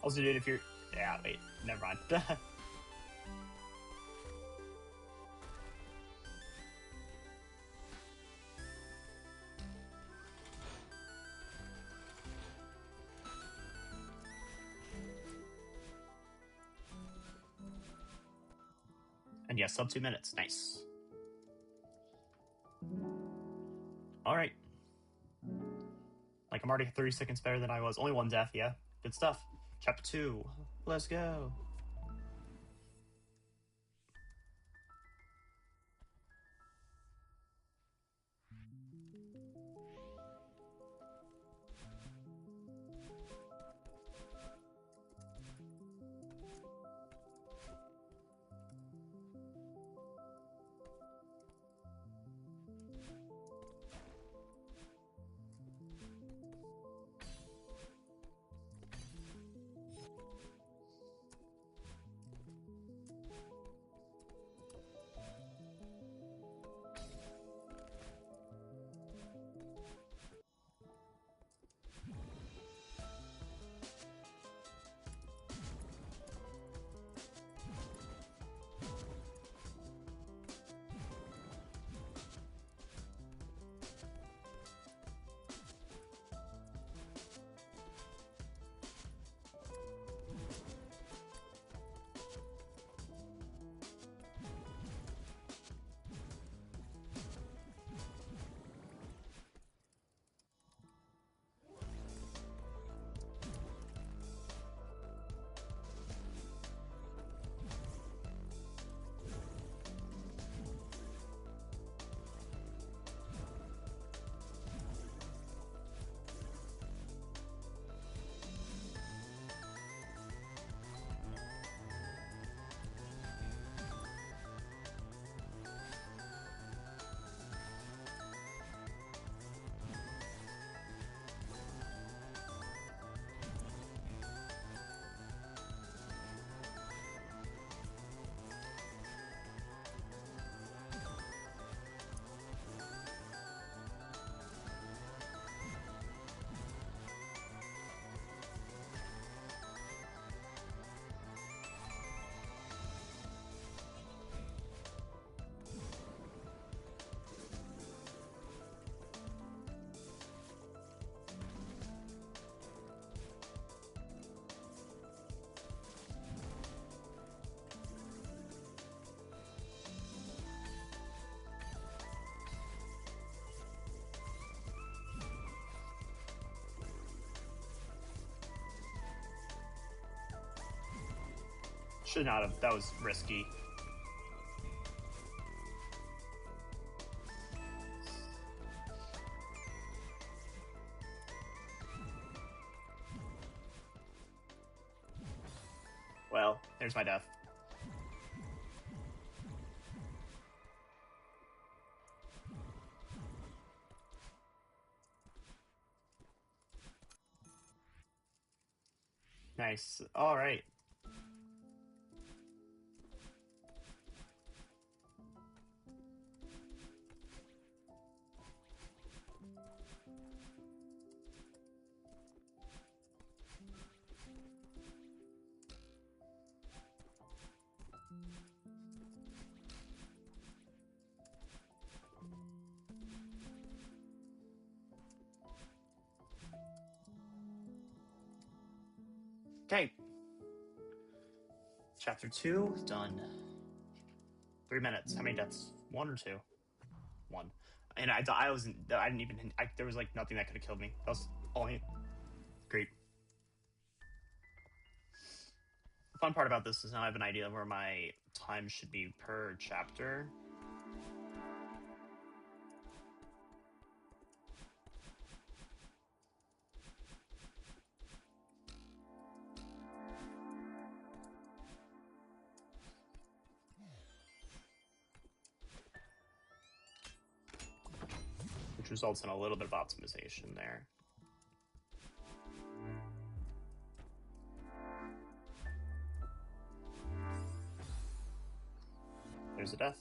A: Also, dude, if you're... Yeah, wait. Never mind. And yes, sub 2 minutes. Nice. Alright. Like, I'm already 30 seconds better than I was. Only 1 death, yeah. Good stuff. Chapter 2. Let's go. Should not have. That was risky. Well, there's my death. Nice. All right. Okay. Chapter 2 done. 3 minutes. How many deaths? 1 or 2? 1. And I wasn't. I didn't even. There was like nothing that could have killed me. That was only great. The fun part about this is now I have an idea of where my time should be per chapter. Which results in a little bit of optimization there. There's a death.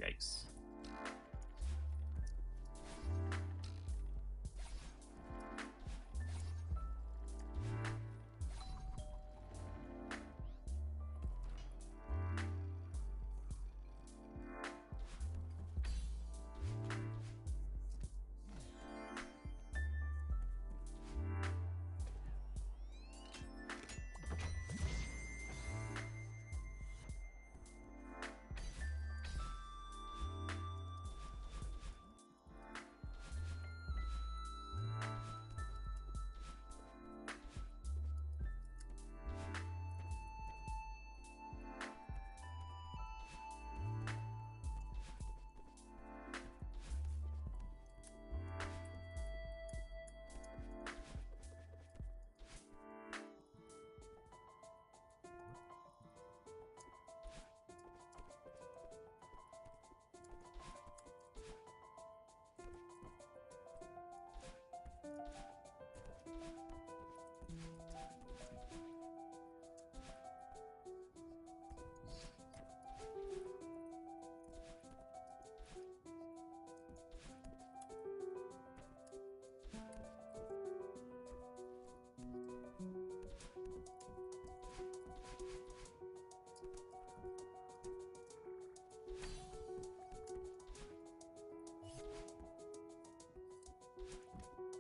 A: Yikes.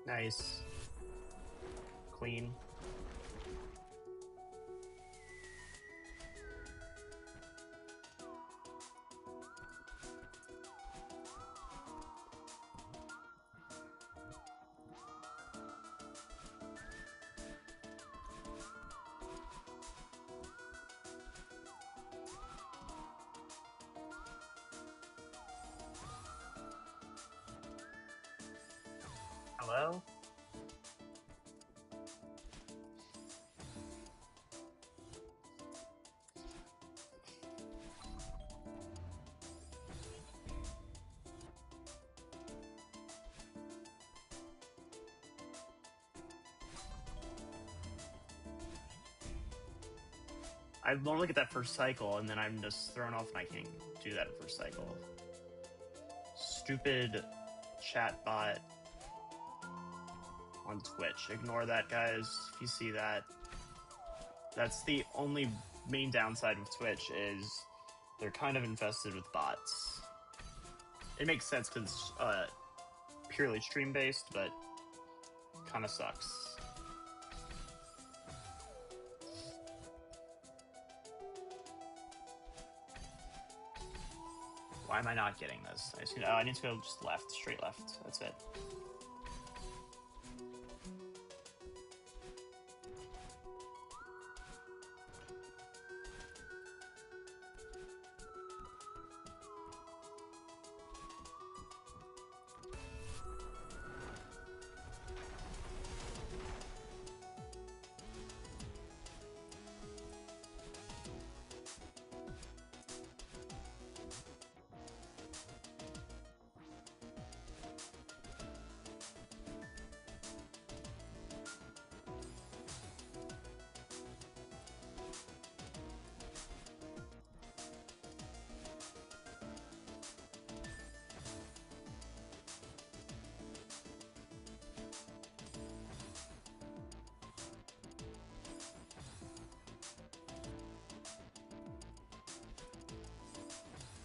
A: Nice. Clean. Hello? I normally get that first cycle, and then I'm just thrown off and I can't do that first cycle. Stupid chat bot on Twitch. Ignore that, guys. If you see that, that's the only main downside with Twitch is they're kind of infested with bots. It makes sense because it's purely stream-based, but kind of sucks. Why am I not getting this? I need to go just left, straight left. That's it.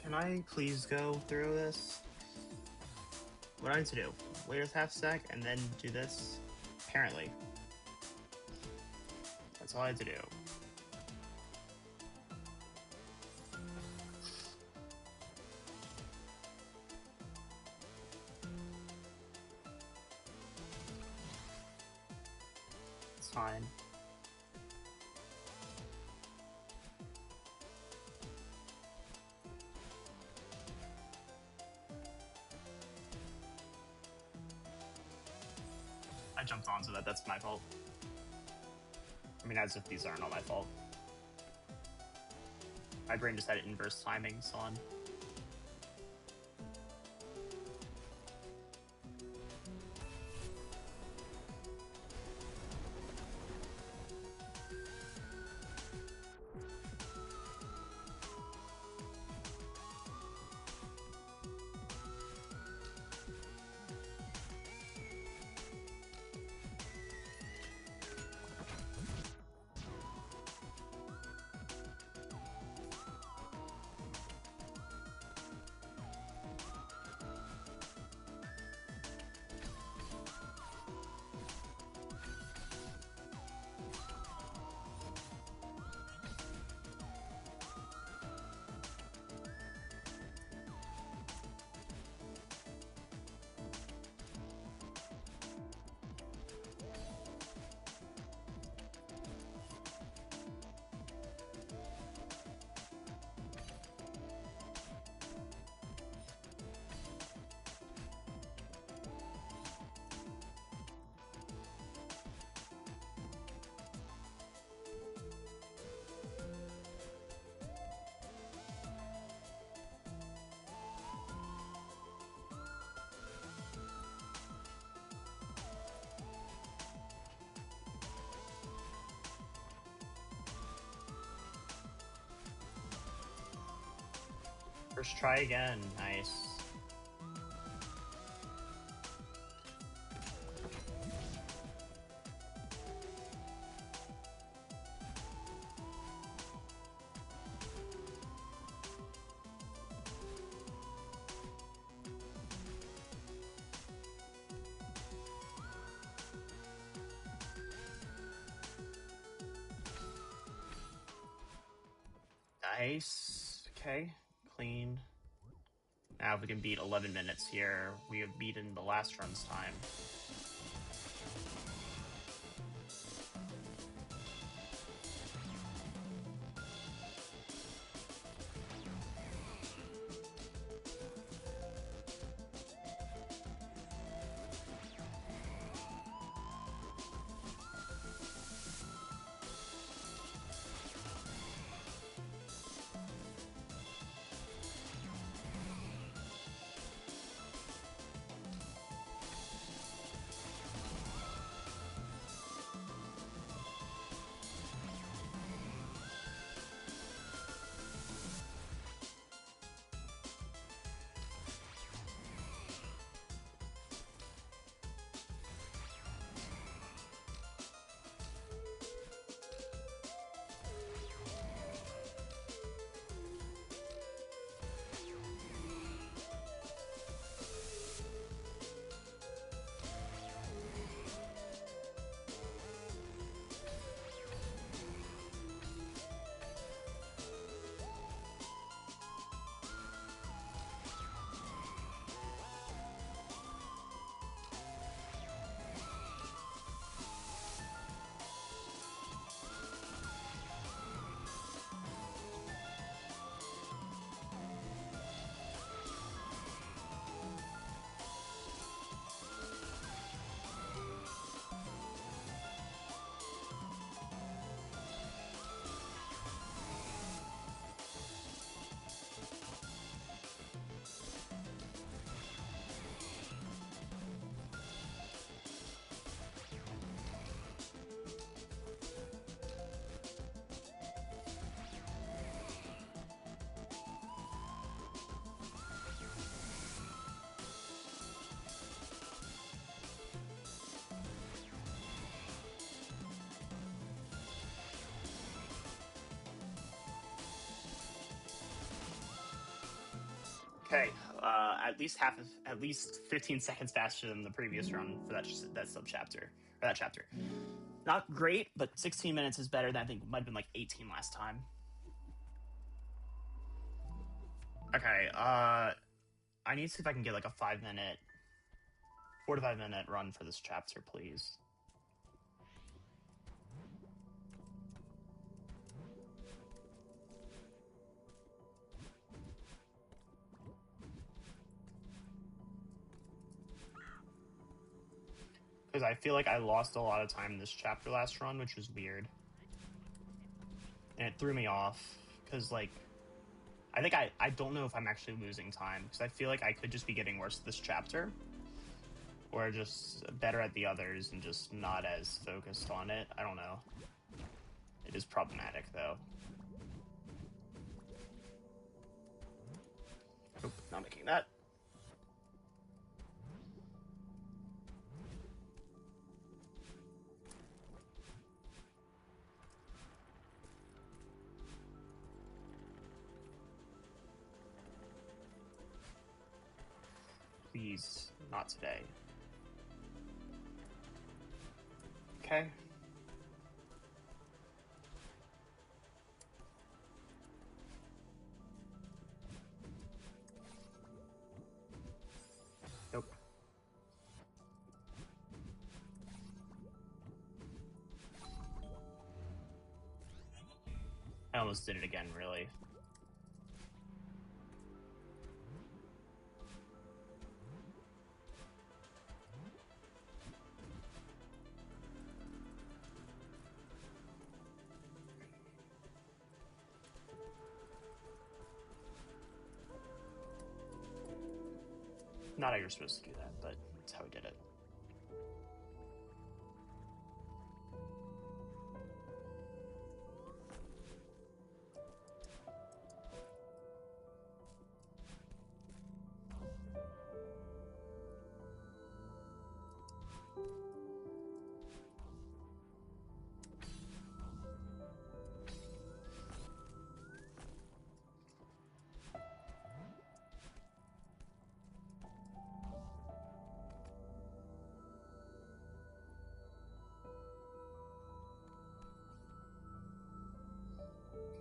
A: Can I please go through this? What do I need to do? Wait a half sec and then do this? Apparently. That's all I had to do. It's fine. I jumped onto that, that's my fault. I mean, as if these aren't all my fault. My brain just had inverse timings on. First try again, nice. Nice. Okay, clean. Now if we can beat 11 minutes here, we have beaten the last run's time. Okay, at least 15 seconds faster than the previous run for that sub chapter or that chapter. Not great, but 16 minutes is better than I think it might have been like 18 last time. Okay, I need to see if I can get like a 4 to 5 minute run for this chapter, please. Because I feel like I lost a lot of time in this chapter last run, which was weird. And it threw me off, because, like, I don't know if I'm actually losing time, because I feel like I could just be getting worse at this chapter, or just better at the others and just not as focused on it. I don't know. It is problematic, though. Nope, not making that. Please, not today. Okay. Nope. I almost did it again, really. Not how you're supposed to do that, but that's how we did it.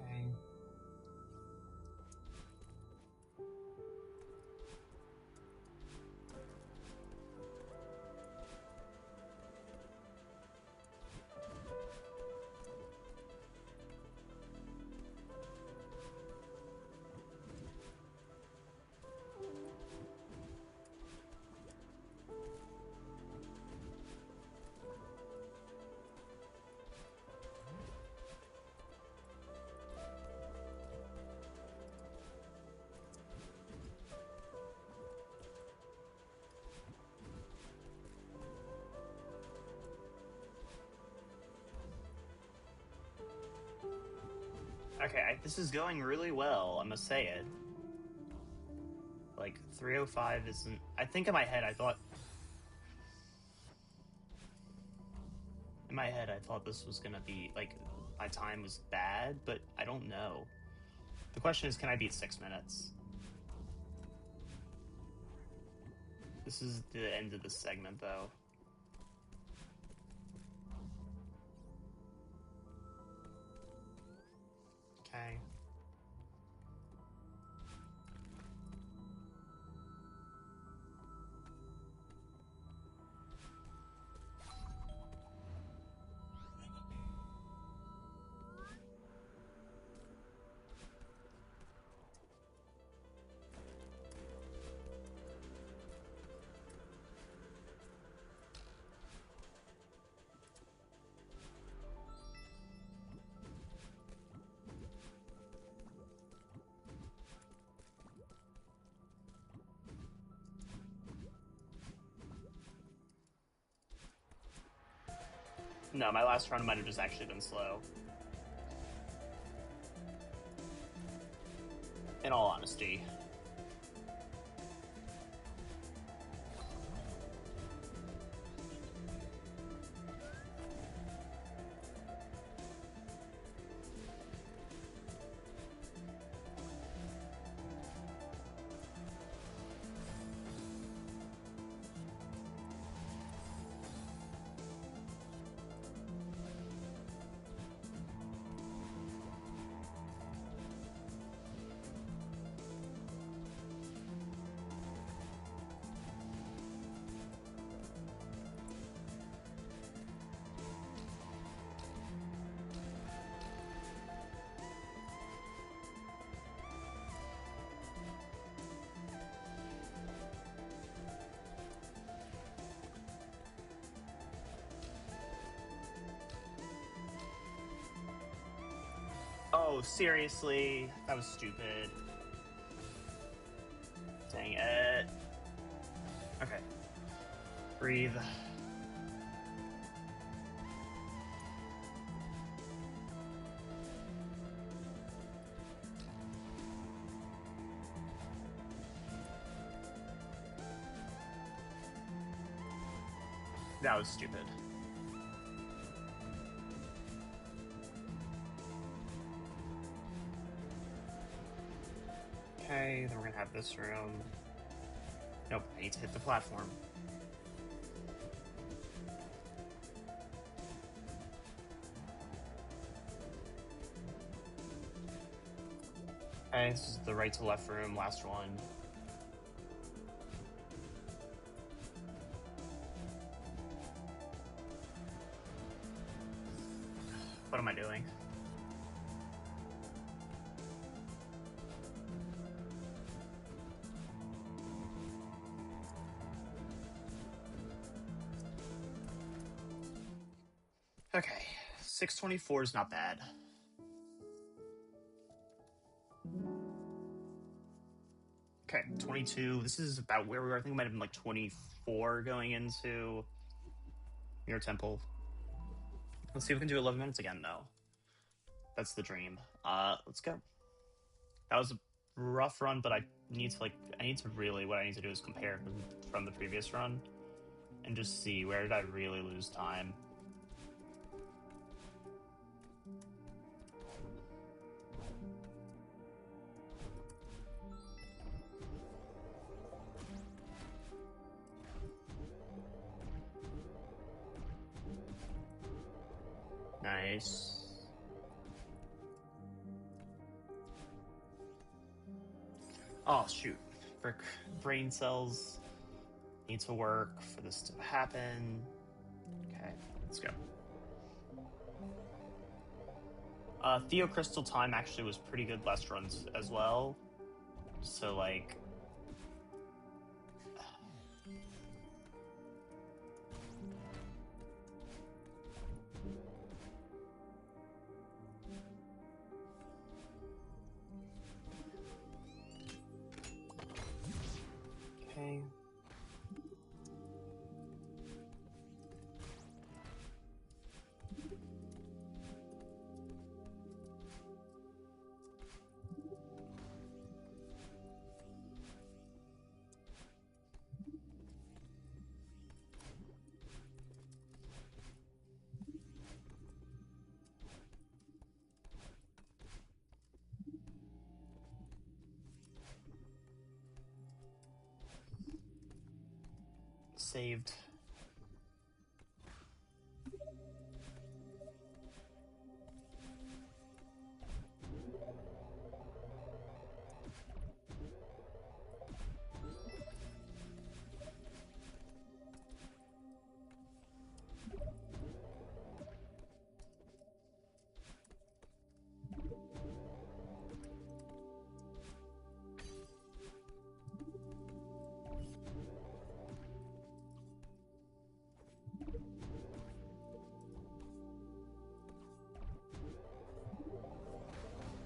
A: Okay. Okay, this is going really well, I must say it. Like, 305 isn't... I think in my head I thought... In my head I thought this was gonna be, like, my time was bad, but I don't know. The question is, can I beat 6 minutes? This is the end of this segment, though. Okay. No, my last run might have just actually been slow. In all honesty. No, seriously, that was stupid. Dang it. Okay. Breathe. That was stupid. Okay, then we're gonna have this room. Nope, I need to hit the platform. Okay, this is the right to left room, last one. What am I doing? Okay, 624 is not bad. Okay, 22. This is about where we were. I think it might have been like 24 going into Mirror Temple. Let's see if we can do 11 minutes again, though. That's the dream. Let's go. That was a rough run, but I need to really, what I need to do is compare from the previous run and just see where did I really lose time. Nice. Oh, shoot. Brick brain cells need to work for this to happen. Okay, let's go. Theo Crystal time actually was pretty good last runs as well. So, like... Okay. Saved.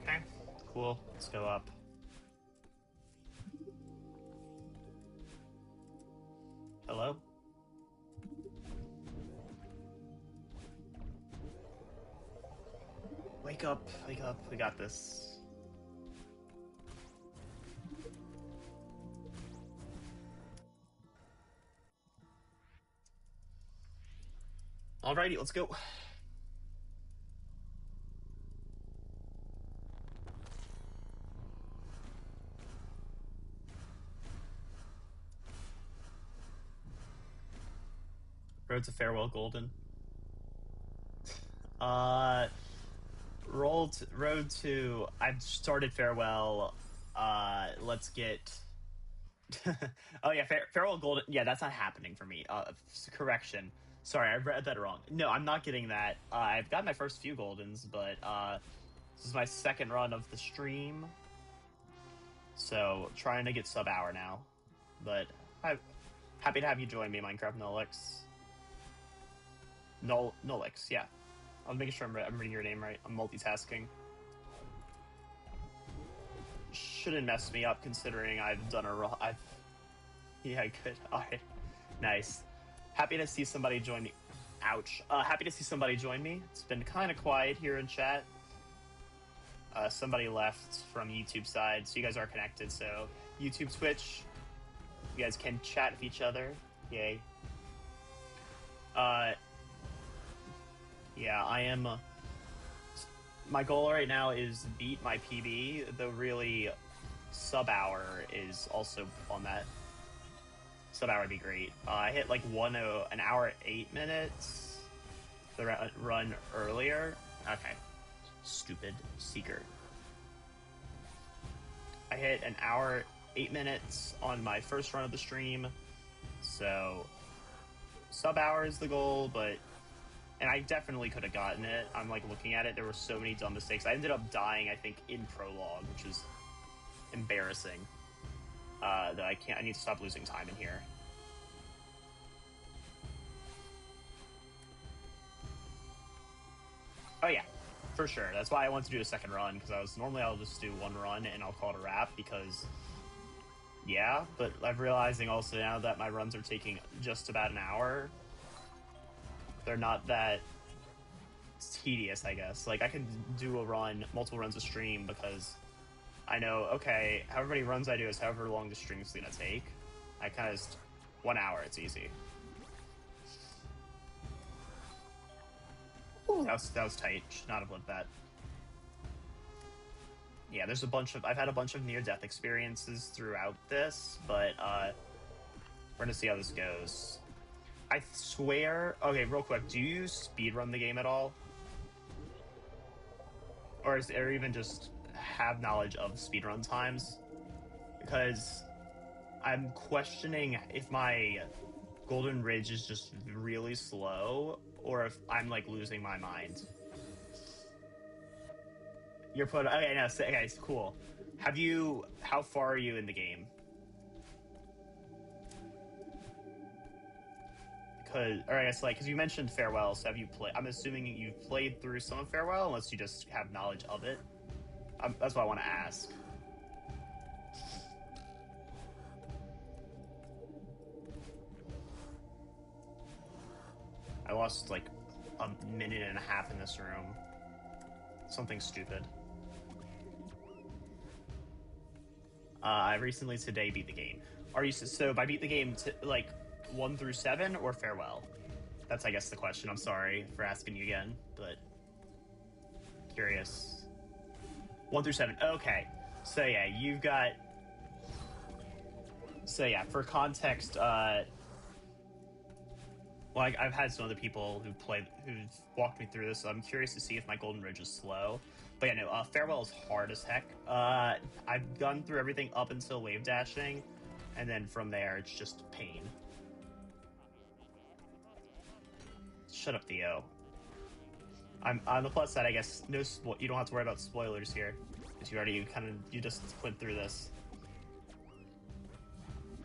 A: Okay, cool. Let's go up. Hello? Wake up, wake up. We got this. Alrighty, let's go. Road to Farewell Golden. Road to... I've started Farewell. Let's get... Oh yeah, Farewell Golden... Yeah, that's not happening for me. Correction. Sorry, I read that wrong. No, I'm not getting that. I've got my first few Goldens, but this is my second run of the stream. So, trying to get sub-hour now. But I'm happy to have you join me, Minecraft Nolix. Nolix, yeah. I'm making sure I'm reading your name right. I'm multitasking. shouldn't mess me up considering I've done a run. Yeah, good. All right, nice. Happy to see somebody join me. Ouch. Happy to see somebody join me. It's been kind of quiet here in chat. Somebody left from YouTube side, so you guys are connected. So YouTube, Twitch, you guys can chat with each other. Yay. Yeah, I am. My goal right now is beat my PB. The really sub hour is also on that. Sub hour would be great. I hit like an hour 8 minutes. The run earlier. Okay. Stupid seeker. I hit an hour 8 minutes on my first run of the stream. So sub hour is the goal, and I definitely could have gotten it. I'm like looking at it. There were so many dumb mistakes. I ended up dying, I think, in prologue, which is embarrassing. That I need to stop losing time in here. Oh yeah, for sure. That's why I want to do a second run, because I'll just do one run and I'll call it a wrap, because yeah, but I'm realizing also now that my runs are taking just about an hour. They're not that tedious, I guess. Like, I can do multiple runs a stream, because I know, okay, however many runs I do is however long the stream's gonna take. I kind of just, 1 hour, it's easy. Ooh, that was tight. Should not have lived that. Yeah, I've had a bunch of near-death experiences throughout this, but we're gonna see how this goes. I swear... Okay, real quick, do you speedrun the game at all? Or even just have knowledge of speedrun times? Because I'm questioning if my Golden Ridge is just really slow, or if I'm, like, losing my mind. Okay, no, okay, it's cool. How far are you in the game? Because you mentioned Farewell, so have you played? I'm assuming you've played through some of Farewell, unless you just have knowledge of it. That's what I want to ask. I lost like a minute and a half in this room. Something stupid. I recently today beat the game. So by beat the game, like 1 through 7 or Farewell? That's, I guess, the question. I'm sorry for asking you again, but curious. 1 through 7. Okay. So yeah, you've got... So yeah, for context, well, I've had some other people who've walked me through this, so I'm curious to see if my Golden Ridge is slow. But yeah, no, Farewell is hard as heck. I've gone through everything up until wave dashing, and then from there, it's just pain. Shut up, Theo. I'm on the plus side, I guess. You don't have to worry about spoilers here, because you just went through this.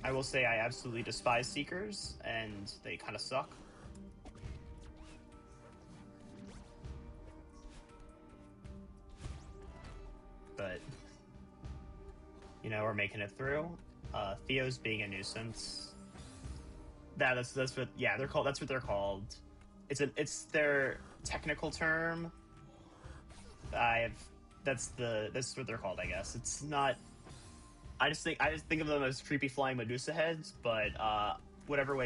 A: I will say I absolutely despise Seekers, and they kind of suck. But, you know, we're making it through. Theo's being a nuisance. That's what, yeah, that's what they're called. It's their technical term. That's what they're called, I guess. It's not... I just think of them as creepy flying Medusa heads, but whatever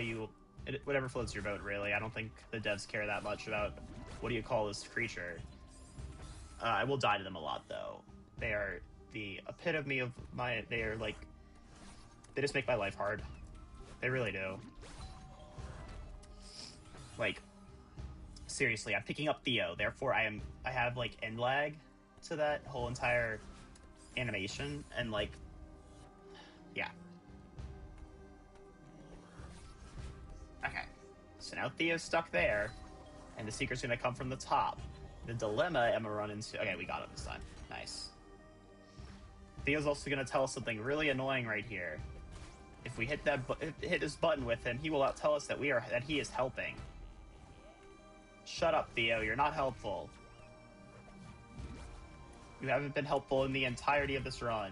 A: floats your boat, really. I don't think the devs care that much about what do you call this creature. I will die to them a lot, though. They are the epitome of they just make my life hard. They really do. Like, seriously, I'm picking up Theo, therefore I have like end lag to that whole entire animation, and like, yeah. Okay, so now Theo's stuck there, and the Seeker's gonna come from the top. The dilemma I'm gonna run into... Okay, we got him this time. Nice. Theo's also gonna tell us something really annoying right here. If we hit this button with him, he will tell us that he is helping. Shut up, Theo. You're not helpful. You haven't been helpful in the entirety of this run.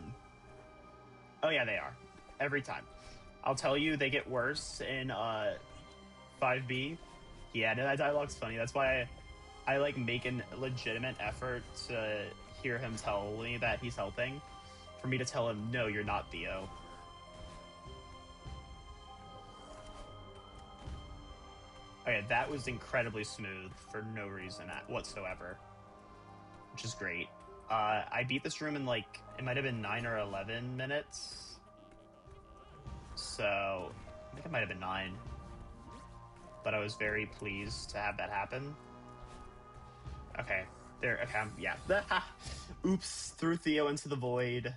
A: Oh yeah, they are. Every time. I'll tell you, they get worse in 5B. Yeah, no, that dialogue's funny. That's why I like make a legitimate effort to hear him tell me that he's helping, for me to tell him, no, you're not Theo. Okay, that was incredibly smooth for no reason whatsoever, which is great. I beat this room in like, it might have been 9 or 11 minutes. So, I think it might have been 9. But I was very pleased to have that happen. Okay, there, okay, yeah. Oops, threw Theo into the void.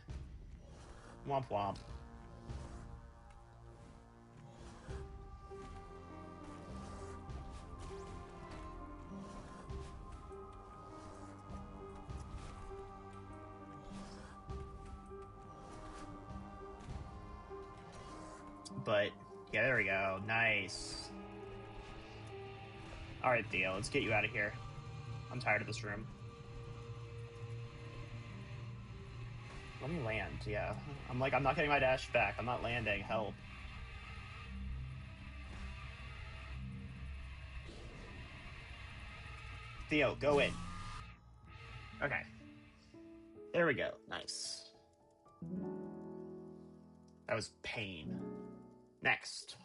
A: Womp womp. But, yeah, there we go. Nice. Alright, Theo, let's get you out of here. I'm tired of this room. Let me land, yeah. I'm like, I'm not getting my dash back. I'm not landing. Help. Theo, go in. Okay. There we go. Nice. That was pain. Next.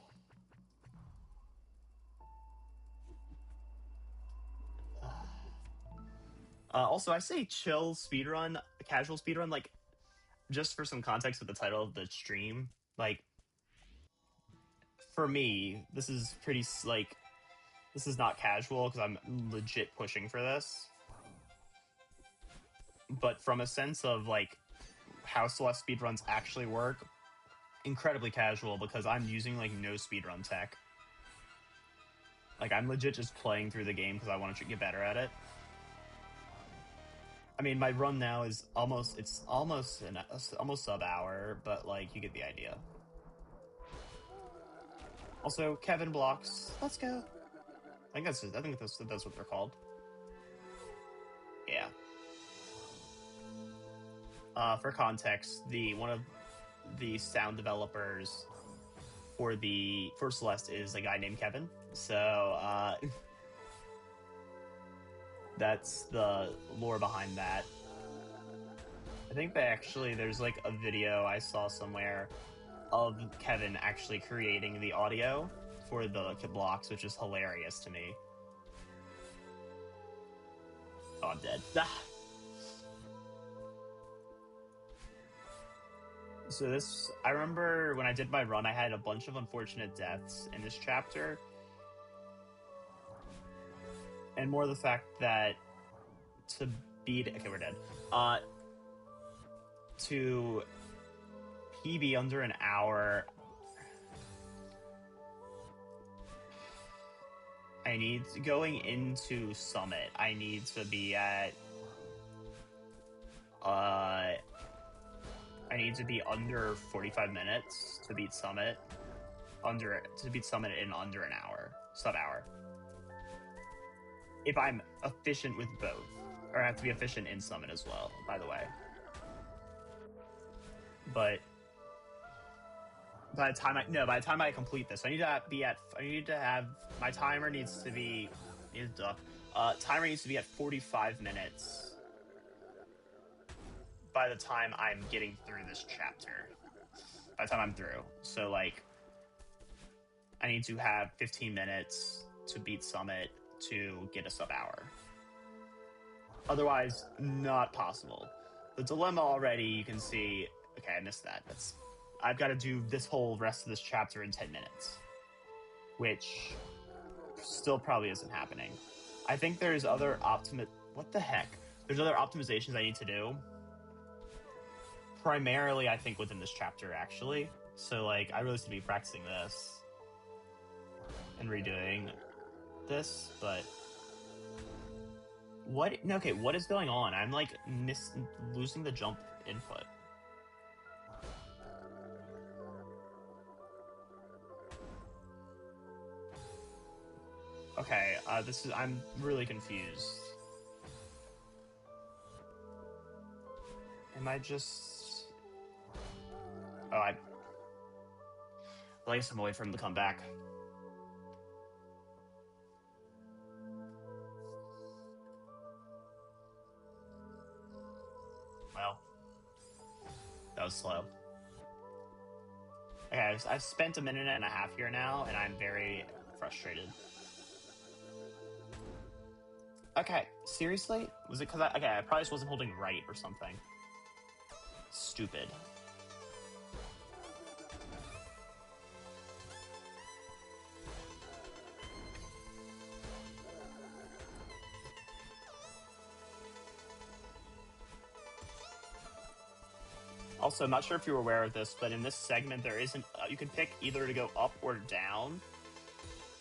A: Also, I say chill speedrun, casual speedrun, like, just for some context with the title of the stream, like, for me, this is pretty, like, this is not casual because I'm legit pushing for this. But from a sense of, like, how Celeste speedruns actually work, incredibly casual because I'm using, like, no speedrun tech. Like, I'm legit just playing through the game because I want to get better at it. I mean, my run now is almost sub-hour, but, like, you get the idea. Also, Kevin blocks. Let's go. I think that's what they're called. Yeah. For context, one of the sound developers for Celeste is a guy named Kevin. So that's the lore behind that. I think there's like a video I saw somewhere of Kevin actually creating the audio for the blocks, which is hilarious to me. Oh, I'm dead. So I remember when I did my run, I had a bunch of unfortunate deaths in this chapter. And more the fact that to beat, okay, we're dead. To PB under an hour, going into Summit, I need to be at, I need to be under 45 minutes to beat Summit. To beat Summit in under an hour, sub-hour. If I'm efficient with both. Or I have to be efficient in Summit as well, by the way. But by the time I complete this, my timer needs to be, timer needs to be at 45 minutes by the time I'm getting through this chapter. By the time I'm through. So, like, I need to have 15 minutes to beat Summit to get a sub-hour. Otherwise, not possible. The dilemma already, you can see... Okay, I missed that. I've got to do this whole rest of this chapter in 10 minutes. Which still probably isn't happening. I think there's other what the heck? There's other optimizations I need to do. Primarily, I think, within this chapter, actually. So, like, I really should be practicing this. And redoing this, but... What? Okay, what is going on? I'm, like, losing the jump input. Okay, I'm really confused. Am I just... Oh, I guess I'm waiting for him to come back. Well, that was slow. Okay, I've spent a minute and a half here now, and I'm very frustrated. Okay, seriously? Was it because I probably just wasn't holding right or something. Stupid. Also, I'm not sure if you were aware of this, but in this segment, there isn't. You can pick either to go up or down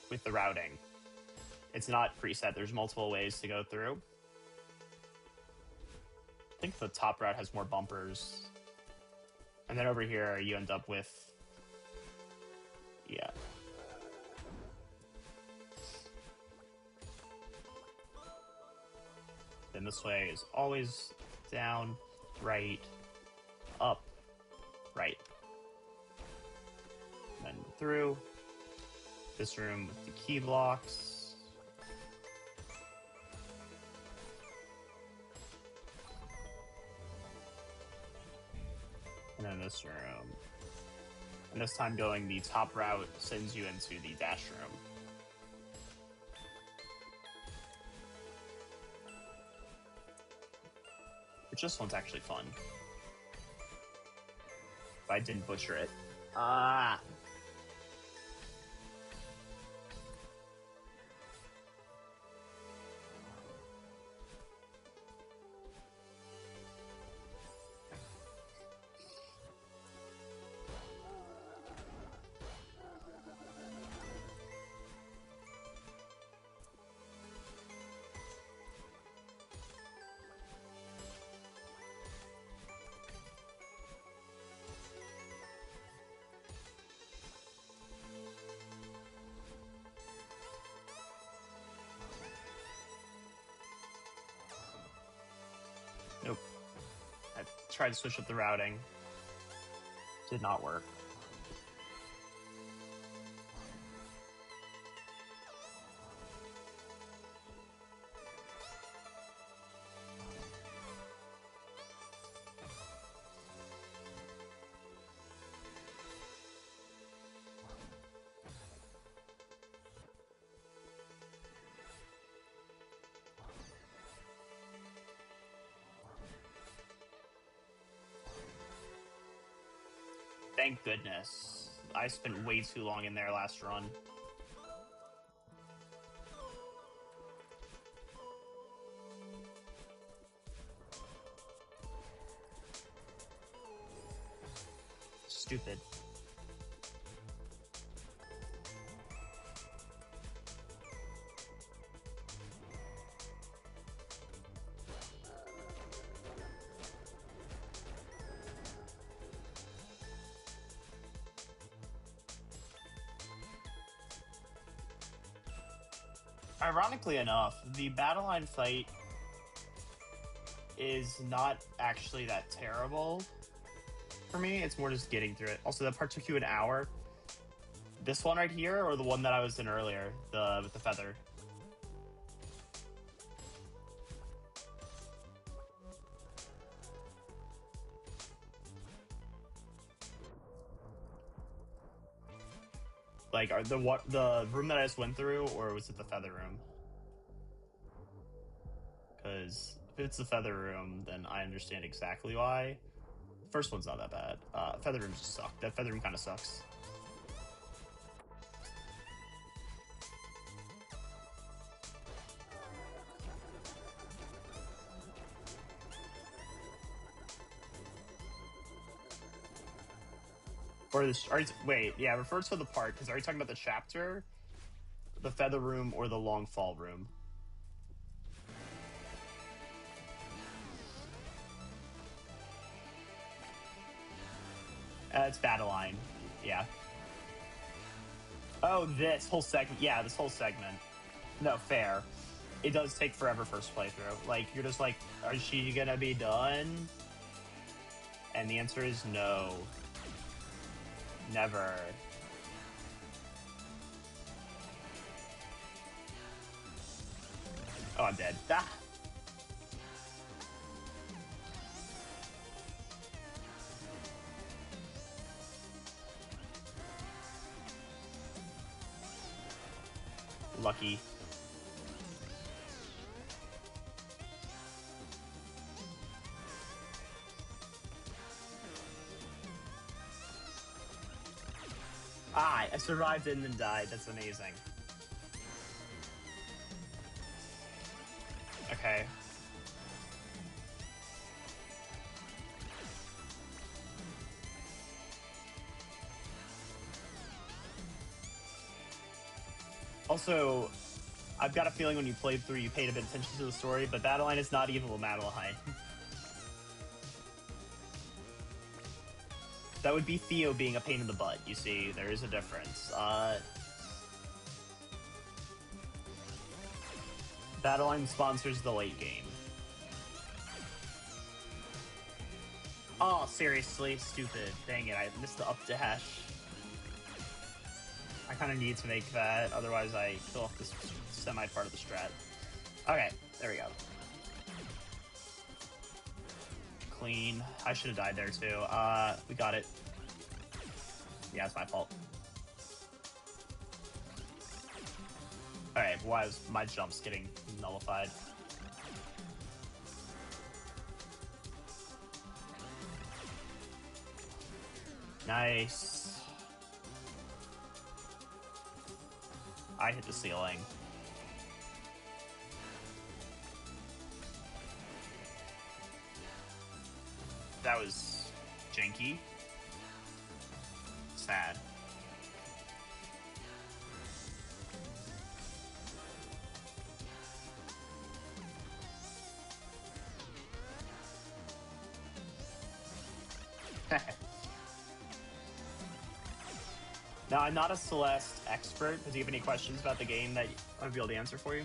A: with the routing. It's not preset. There's multiple ways to go through. I think the top route has more bumpers. And then over here, you end up with... Yeah. Then this way is always down, right, up, right. Then through this room with the key blocks. And then this room. And this time going the top route sends you into the dash room. Which this one's actually fun. If I didn't butcher it. Ah! Nope. I tried to switch up the routing. Did not work. Thank goodness. I spent way too long in there last run. Stupid. Ironically enough, the battle line fight is not actually that terrible for me. It's more just getting through it. Also, that part took you an hour. This one right here, or the one that I was in earlier, with the feather? Like, the room that I just went through, or was it the feather room? Because if it's the feather room, then I understand exactly why. The first one's not that bad. Feather rooms just suck. That feather room kind of sucks. Or this, wait, yeah, refer to the part, because are you talking about the chapter, the feather room, or the long fall room? It's battle line, yeah. Oh, this whole segment, yeah, this whole segment. No, fair. It does take forever first playthrough. Like, you're just like, is she gonna be done? And the answer is no. Never. Oh, I'm dead. Ah! Lucky. Ah, I survived and then died. That's amazing. Okay. Also, I've got a feeling when you played through, you paid a bit of attention to the story, but Madeline is not evil Madeline. That would be Theo being a pain in the butt, you see. There is a difference. Madeline sponsors the late game. Oh, seriously? Stupid. Dang it, I missed the up dash. I kind of need to make that, otherwise I kill off this semi-part of the strat. Okay, there we go. Clean. I should have died there too. We got it. Yeah, it's my fault. Alright, why was my jumps getting nullified? Nice. I hit the ceiling. That was janky. Sad. Now, I'm not a Celeste expert, but do you have any questions about the game that I would be able to answer for you?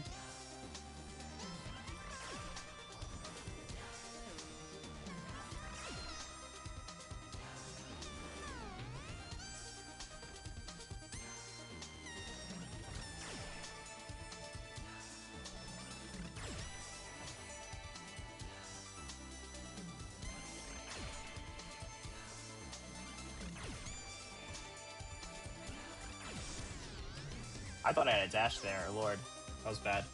A: I thought I had a dash there, Lord. That was bad.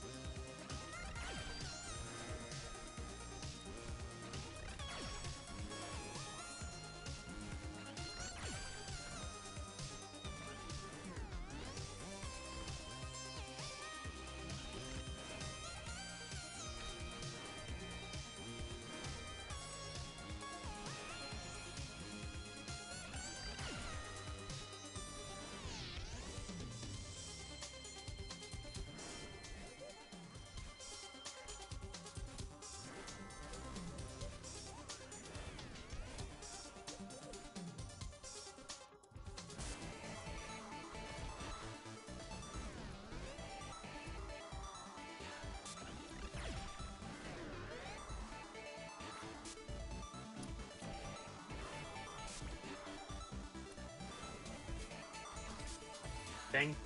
A: Dang.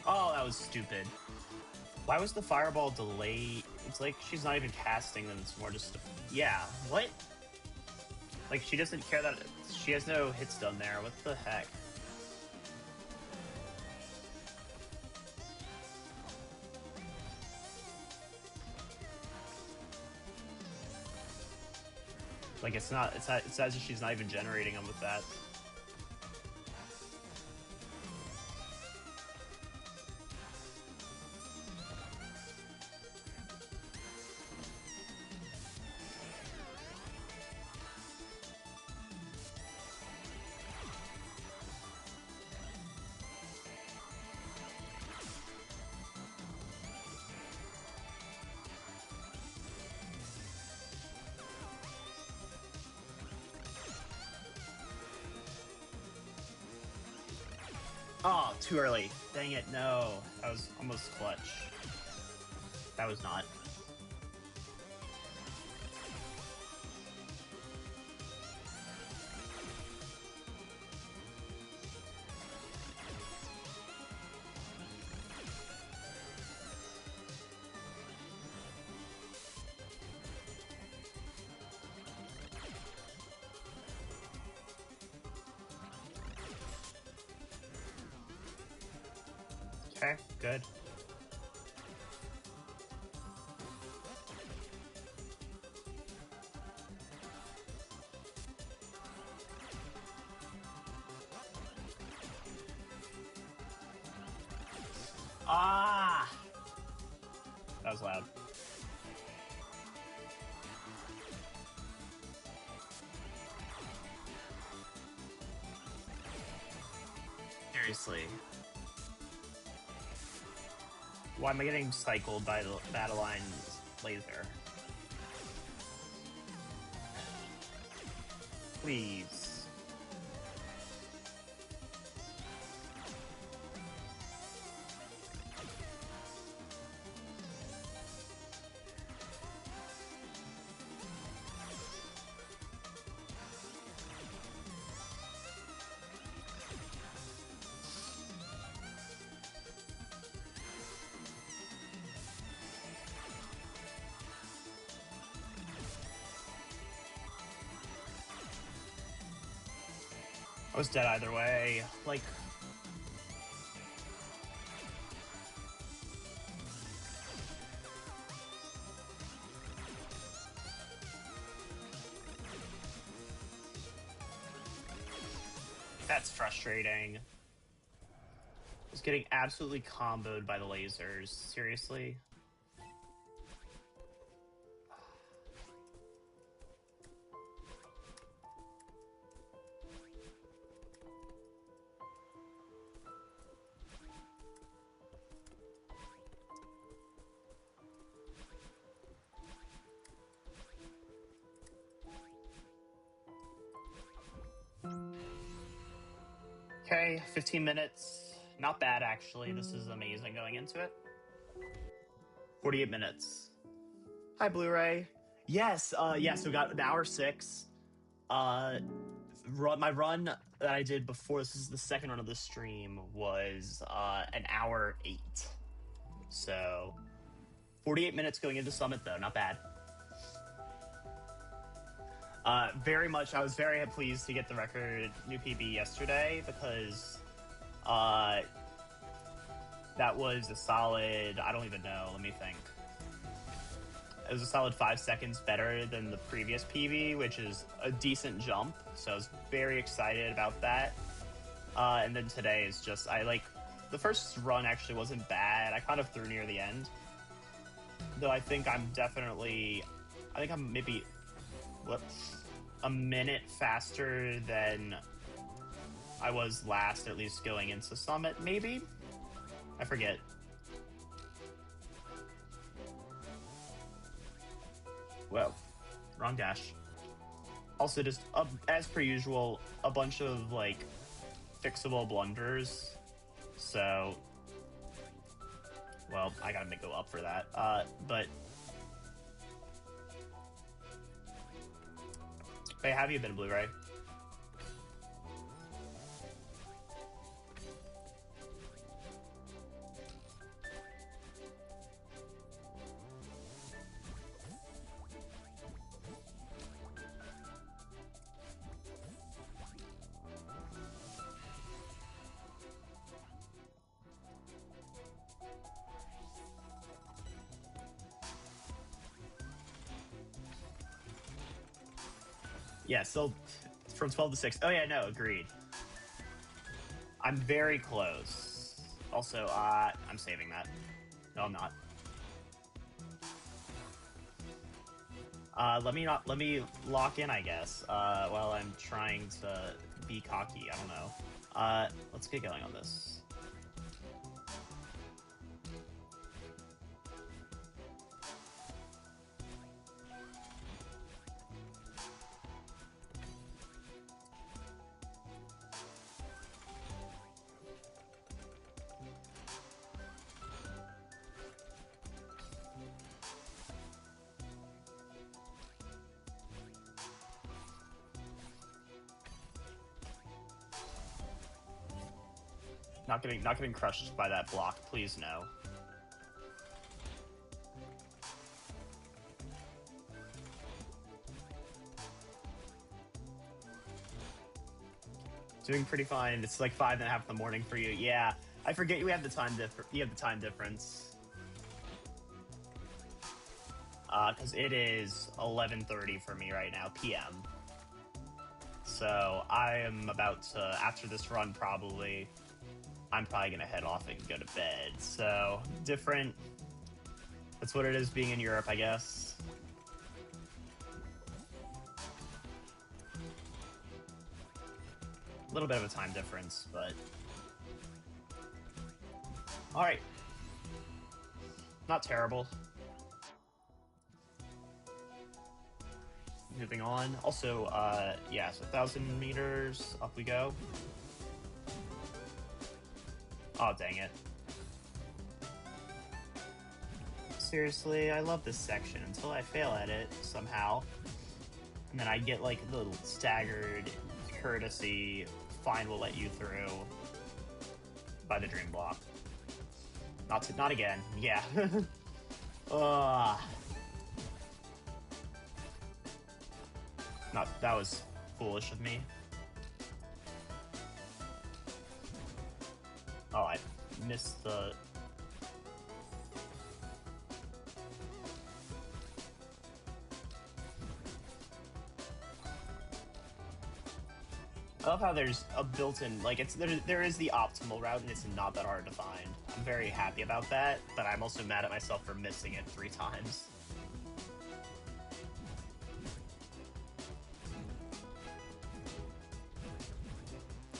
A: Oh, that was stupid. Why was the fireball delayed? It's like she's not even casting them, it's more just... Yeah, what? Like, she doesn't care that... She has no hits done there, what the heck? Like, it's as if she's not even generating them with that. Oh, too early. Dang it, no. That was almost clutch. That was not. Okay, good. Ah! That was loud. Seriously. Why am I getting cycled by the battle line's laser? Please. I was dead either way. Like, that's frustrating. I was getting absolutely comboed by the lasers. Seriously? Okay, 15 minutes. Not bad, actually. This is amazing going into it. 48 minutes. Hi, Blu-ray. Yes, so we got an hour 6. My run that I did before, this is the second run of the stream, was an hour 8. So, 48 minutes going into Summit, though. Not bad. Very much, I was very pleased to get the record new PB yesterday because that was a solid, I don't even know, let me think. It was a solid 5 seconds better than the previous PB, which is a decent jump. So I was very excited about that. And then today is just, the first run actually wasn't bad. I kind of threw near the end. Though I think I'm maybe, a minute faster than I was last, at least going into Summit, maybe? I forget. Whoa, wrong dash. Also, just as per usual, a bunch of fixable blunders. So, well, I gotta go up for that. But hey, have you been, Blu-ray? Yeah, still from 12 to 6. Oh yeah, no, agreed. I'm very close. Also, I'm saving that. No, I'm not. Let me lock in, I guess, while I'm trying to be cocky. I don't know. Let's get going on this. Not getting crushed by that block, please no. Doing pretty fine. It's like 5:30 in the morning for you. Yeah. I forget you have the time difference. Because it is 11:30 for me right now, PM. So I am about to, after this run, I'm probably gonna head off and go to bed. So different. That's what it is being in Europe, I guess. A little bit of a time difference, but all right. Not terrible. Moving on. Also, yeah, so 1,000 meters, up we go. Oh, dang it. Seriously, I love this section until I fail at it somehow. And then I get like the little staggered courtesy, fine, we'll let you through by the dream block. Not again. Yeah. That was foolish of me. Oh, I missed the... I love how there's a built-in, like, there is the optimal route, and it's not that hard to find. I'm very happy about that, but I'm also mad at myself for missing it 3 times.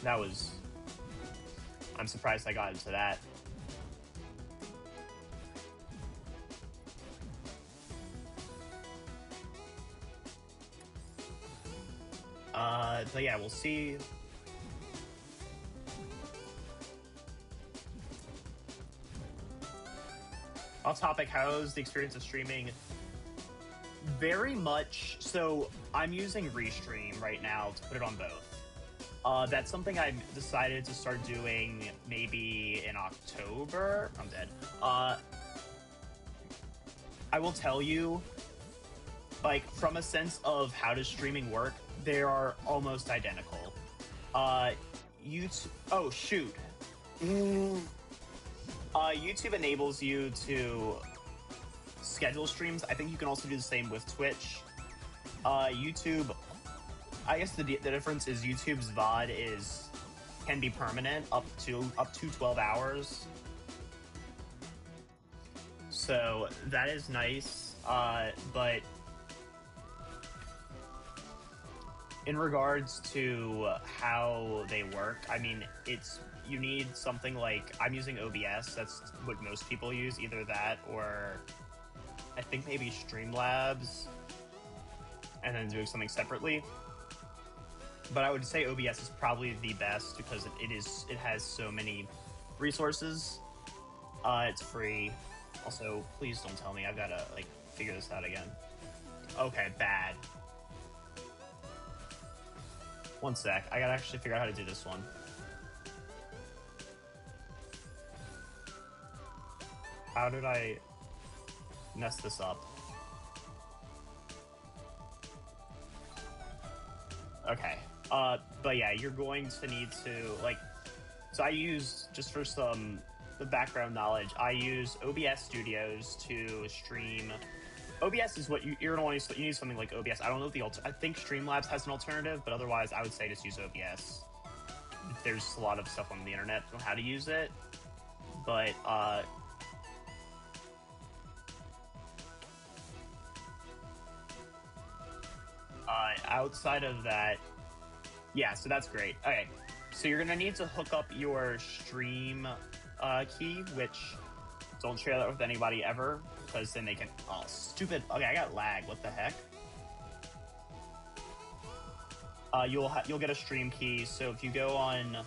A: That was... I'm surprised I got into that. But yeah, we'll see. Off topic, how's the experience of streaming? Very much. So I'm using Restream right now to put it on both. That's something I decided to start doing maybe in October. I'm dead. I will tell you, like, from a sense of how does streaming work, they are almost identical. YouTube... Oh, shoot. YouTube enables you to schedule streams. I think you can also do the same with Twitch. YouTube... I guess the difference is YouTube's VOD can be permanent up to 12 hours. So that is nice, but in regards to how they work, I mean, you need something like, I'm using OBS, that's what most people use, either that or I think maybe Streamlabs, and then doing something separately. But I would say OBS is probably the best because it has so many resources. It's free. Also, please don't tell me I've got to, like, figure this out again. Okay, bad. One sec. I gotta actually figure out how to do this one. How did I mess this up? Okay. But yeah, you're going to need to, like... So I use, just for the background knowledge, I use OBS Studios to stream. OBS is what you're gonna want to use. You need something like OBS. I don't know if I think Streamlabs has an alternative, but otherwise I would say just use OBS. There's a lot of stuff on the internet on how to use it, but outside of that, yeah, so that's great. Okay, so you're gonna need to hook up your stream key, which don't share that with anybody ever, because then they can... Oh, stupid. Okay, I got lag. What the heck? You'll get a stream key, so if you go on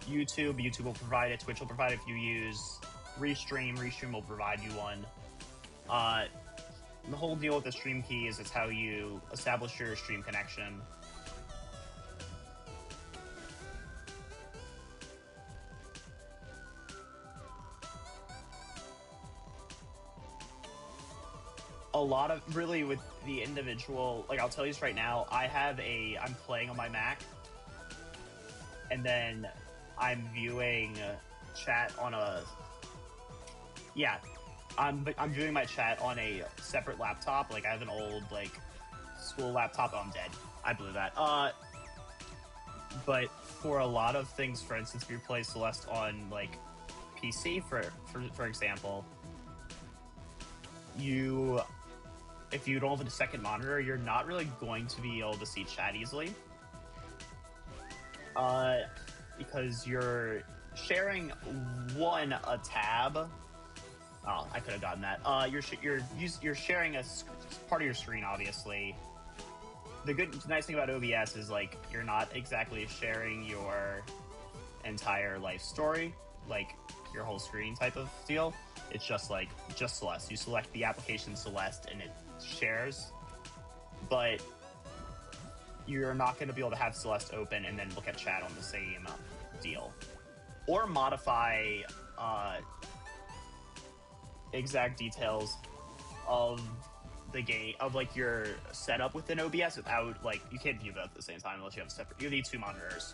A: YouTube will provide it, Twitch will provide it. If you use Restream will provide you one. The whole deal with the stream key is it's how you establish your stream connection. A lot of, really, with the individual, like, I'll tell you this right now, I'm playing on my Mac, and then I'm viewing chat on a... Yeah, I'm viewing my chat on a separate laptop. Like, I have an old, like, school laptop. Oh, I'm dead. I blew that. But for a lot of things, for instance, if you play Celeste on, like, PC, for example, if you don't have a second monitor, you're not really going to be able to see chat easily. Because you're sharing a tab. Oh, I could have gotten that. You're sharing a part of your screen, obviously. The nice thing about OBS is, like, you're not exactly sharing your entire life story, like your whole screen type of deal. It's just Celeste. You select the application Celeste and it shares, but you're not going to be able to have Celeste open and then look at chat on the same deal, or modify exact details of the game, of like your setup within OBS without, like, you can't view both at the same time unless you have separate. You need two monitors.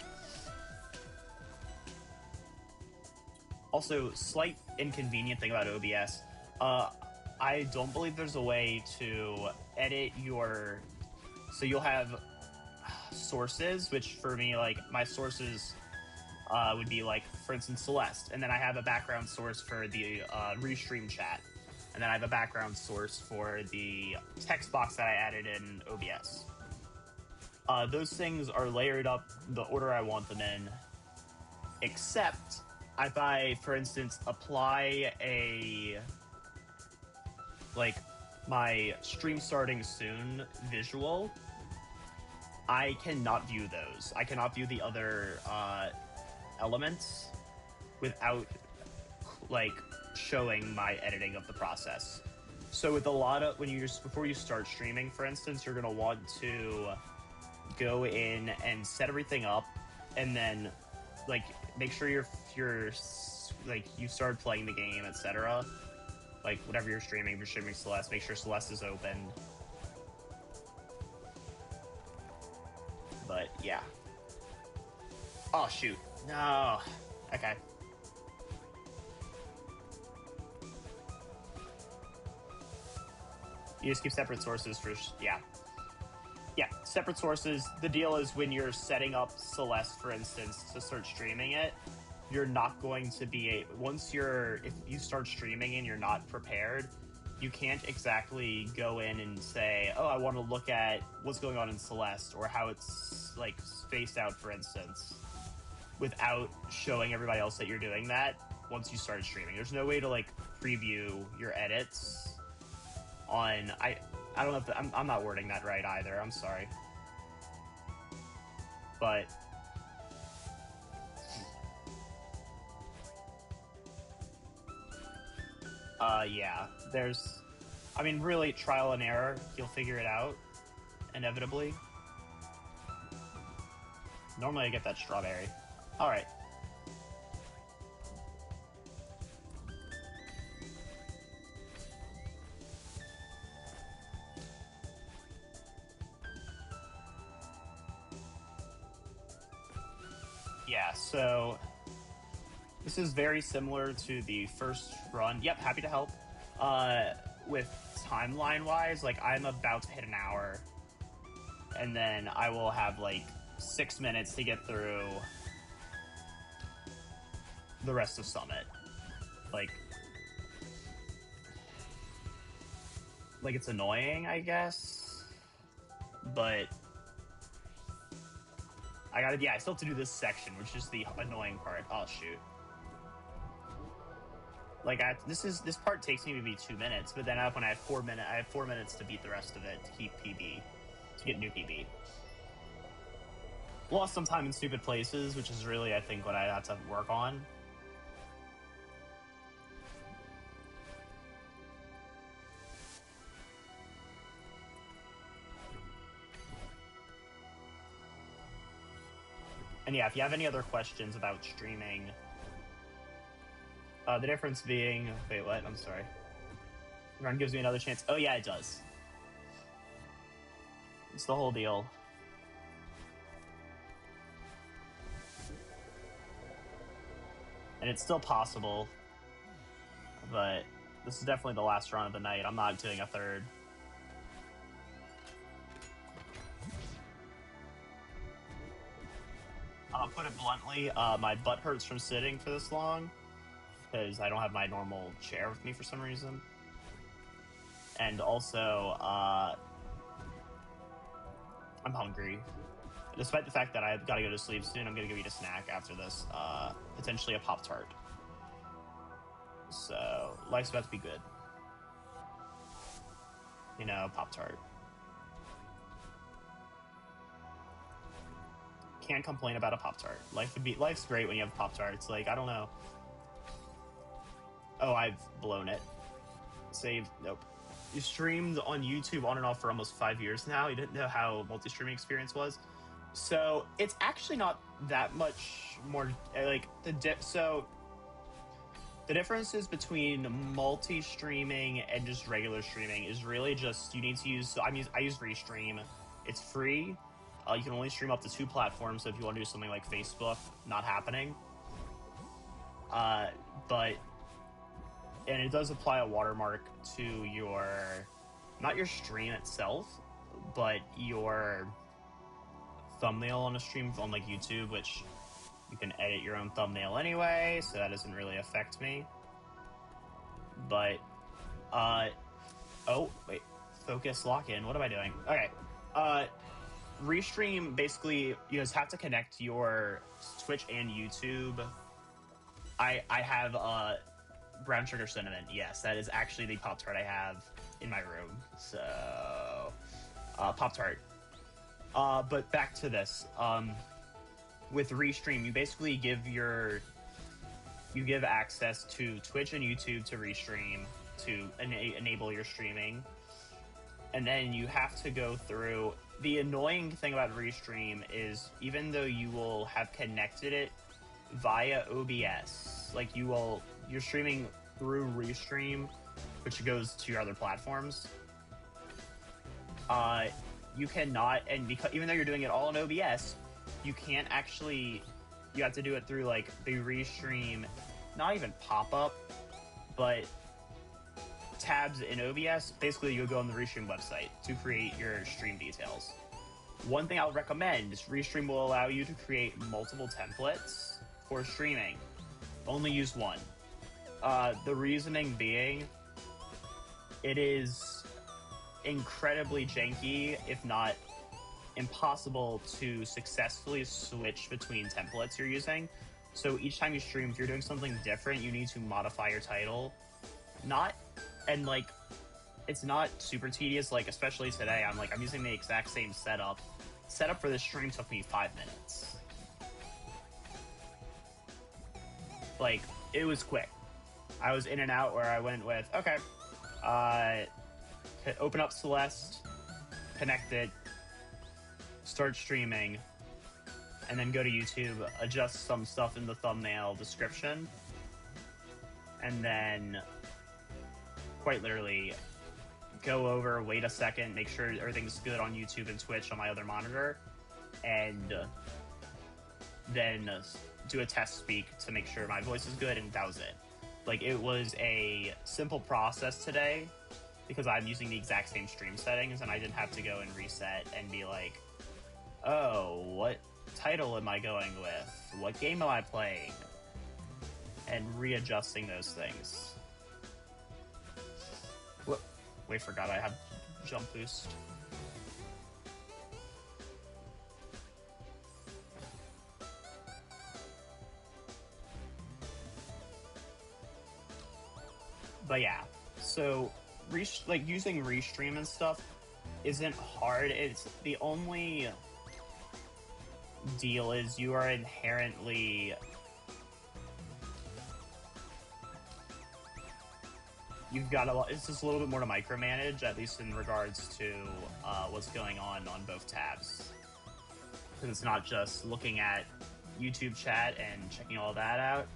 A: Also, slight inconvenient thing about OBS, I don't believe there's a way to edit your... So you'll have sources, which for me, like, my sources would be, like, for instance, Celeste, and then I have a background source for the restream chat, and then I have a background source for the text box that I added in OBS. Those things are layered up the order I want them in, except if I, for instance, apply my stream starting soon visual, I cannot view those. I cannot view the other elements without, like, showing my editing of the process. So with a lot of, before you start streaming, for instance, you're gonna want to go in and set everything up, and then, like, make sure you're like, you started playing the game, etc. Like, whatever you're streaming, if you're streaming Celeste, make sure Celeste is open. But yeah. Oh shoot. No. Okay. You just keep separate sources for... Yeah. Yeah, separate sources. The deal is, when you're setting up Celeste, for instance, to start streaming it, you're not going to be... if you start streaming and you're not prepared, you can't exactly go in and say, oh, I want to look at what's going on in Celeste, or how it's, like, spaced out, for instance, without showing everybody else that you're doing that once you start streaming. There's no way to, like, preview your edits on... I don't know if I'm not wording that right either. I'm sorry. But... yeah. There's... I mean, really, trial and error. You'll figure it out, inevitably. Normally I get that strawberry. Alright. Yeah, so this is very similar to the first run. Yep, happy to help. With timeline-wise, like, I'm about to hit an hour, and then I will have, like, 6 minutes to get through the rest of Summit. Like, it's annoying, I guess, but I still have to do this section, which is the annoying part. Oh, shoot. Like, this part takes me maybe 2 minutes, but then when I have 4 minutes to beat the rest of it, to keep PB, to get new PB. Lost some time in stupid places, which is really, I think, what I have to work on. And yeah, if you have any other questions about streaming, the difference being... Wait, what? I'm sorry. Run gives me another chance. Oh yeah, it does. It's the whole deal. And it's still possible, but this is definitely the last run of the night. I'm not doing a third. Put it bluntly, my butt hurts from sitting for this long because I don't have my normal chair with me for some reason. And also, I'm hungry. Despite the fact that I've got to go to sleep soon, I'm going to go eat a snack after this, potentially a Pop-Tart. So, life's about to be good. You know, Pop-Tart. Can't complain about a Pop-Tart. Life's great when you have Pop-Tarts. Like, I don't know. Oh, I've blown it. Save. Nope. You streamed on YouTube on and off for almost 5 years now. You didn't know how multi-streaming experience was. So it's actually not that much more like so the differences between multi-streaming and just regular streaming is really just you need to use. So I use Restream. It's free. You can only stream up to 2 platforms. So if you want to do something like Facebook, not happening. And it does apply a watermark to your, not your stream itself, but your thumbnail on a stream on like YouTube, which you can edit your own thumbnail anyway, so that doesn't really affect me. But, oh, wait, focus, lock in, what am I doing? Okay, Restream, basically, you just have to connect your Twitch and YouTube. I have, brown sugar cinnamon. Yes, that is actually the Pop-Tart I have in my room. So, Pop-Tart. But back to this. With Restream, you basically give access to Twitch and YouTube to Restream to enable your streaming. And then you have to go through. The annoying thing about Restream is even though you will have connected it via OBS, like you're streaming through Restream, which goes to your other platforms. You cannot, and because even though you're doing it all in OBS, you can't actually. You have to do it through like the Restream, not even pop-up, but tabs in OBS. Basically, you'll go on the Restream website to create your stream details. One thing I'll recommend is Restream will allow you to create multiple templates for streaming. Only use one. The reasoning being, it is incredibly janky, if not impossible, to successfully switch between templates you're using. So each time you stream, if you're doing something different, you need to modify your title. It's not super tedious, like, especially today, I'm using the exact same setup. Setup for this stream took me 5 minutes. Like, it was quick. I was in and out where I went with, okay, open up Celeste, connect it, start streaming, and then go to YouTube, adjust some stuff in the thumbnail description, and then quite literally go over, wait a second, make sure everything's good on YouTube and Twitch on my other monitor, and then do a test speak to make sure my voice is good, and that was it. Like, it was a simple process today because I'm using the exact same stream settings, and I didn't have to go and reset and be like, oh, what title am I going with? What game am I playing? And readjusting those things. Wait, forgot I have jump boost. But yeah, so using Restream and stuff isn't hard. It's the only deal is you are inherently it's just a little bit more to micromanage, at least in regards to what's going on both tabs. Because it's not just looking at YouTube chat and checking all that out.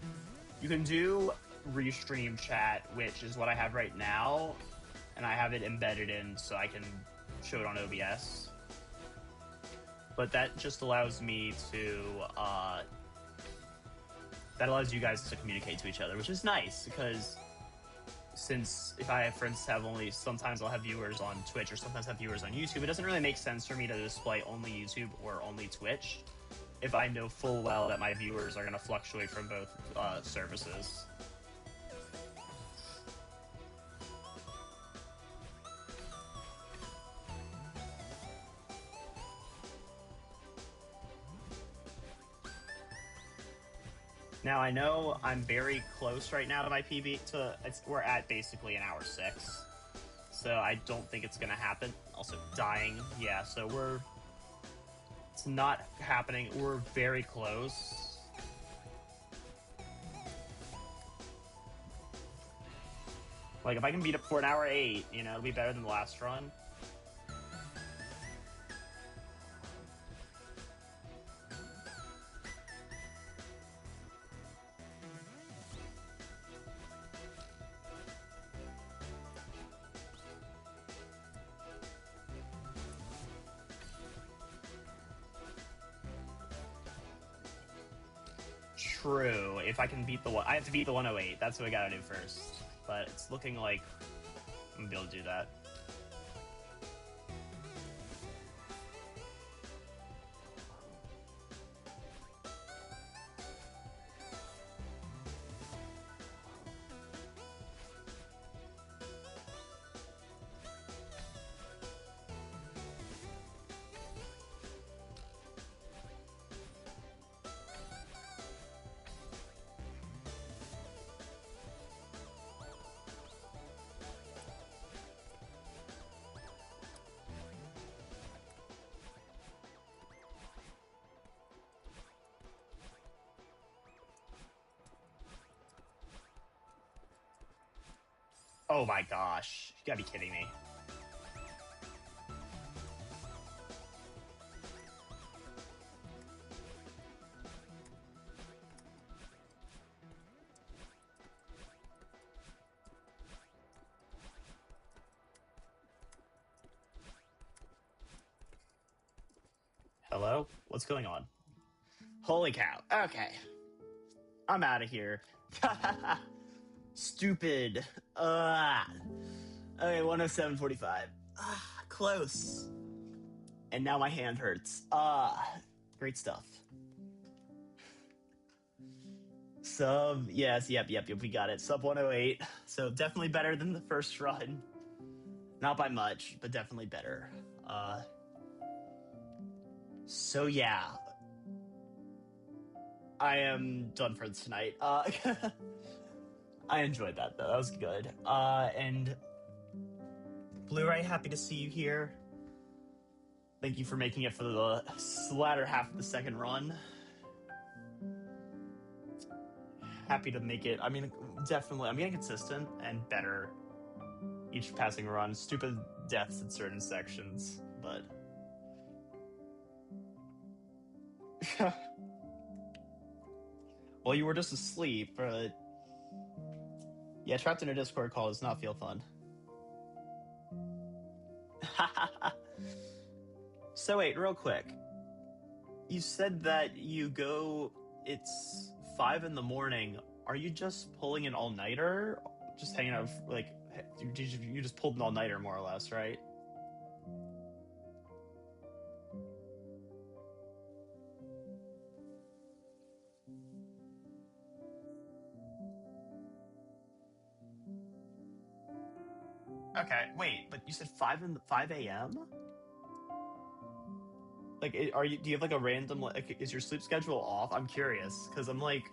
A: You can do Restream chat, which is what I have right now, and I have it embedded in so I can show it on OBS. But that just allows me to that allows you guys to communicate to each other, which is nice because since if I, for instance, have only sometimes I'll have viewers on Twitch or sometimes have viewers on YouTube, it doesn't really make sense for me to display only YouTube or only Twitch if I know full well that my viewers are going to fluctuate from both services. Now I know I'm very close right now to my PB. We're at basically an hour 6, so I don't think it's gonna happen. Also dying, yeah. So it's not happening. We're very close. Like if I can beat it for an hour 8, you know, it'll be better than the last run. True. If I can beat I have to beat the 108. That's what I gotta do first. But it's looking like I'm gonna be able to do that. Oh my gosh. You gotta be kidding me. Hello? What's going on? Holy cow. Okay. I'm out of here. Stupid. Okay, 107.45. Close. And now my hand hurts. Great stuff. Sub, yes, yep, we got it. Sub 108. So definitely better than the first run. Not by much, but definitely better. So yeah. I am done for tonight. I enjoyed that though. That was good. And Blu-ray, happy to see you here. Thank you for making it for the latter half of the second run. Happy to make it. I mean, definitely, I'm getting consistent and better each passing run. Stupid deaths in certain sections, but well, you were just asleep, but yeah, trapped in a Discord call does not feel fun. So wait, real quick. You said that it's 5 in the morning. Are you just pulling an all-nighter? Just hanging out, like, you just pulled an all-nighter more or less, right? Okay, wait, but you said 5 a.m.? Like, do you have like a random, like, is your sleep schedule off? I'm curious, because I'm like,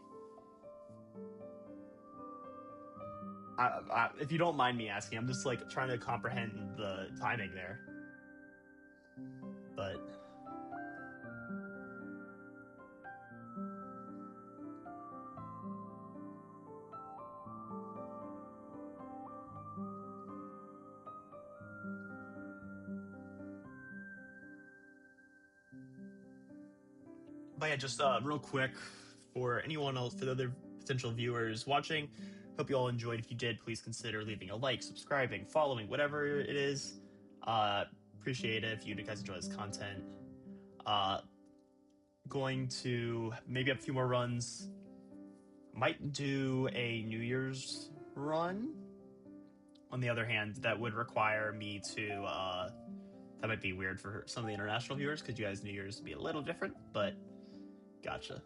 A: if you don't mind me asking, I'm just like trying to comprehend the timing there. But yeah, just real quick for anyone else, for the other potential viewers watching, hope you all enjoyed. If you did, please consider leaving a like, subscribing, following, whatever it is. Appreciate it if you guys enjoy this content. Going to maybe have a few more runs Might do a New Year's run. On the other hand, that would require me to, that might be weird for some of the international viewers because you guys' New Year's would be a little different, but gotcha.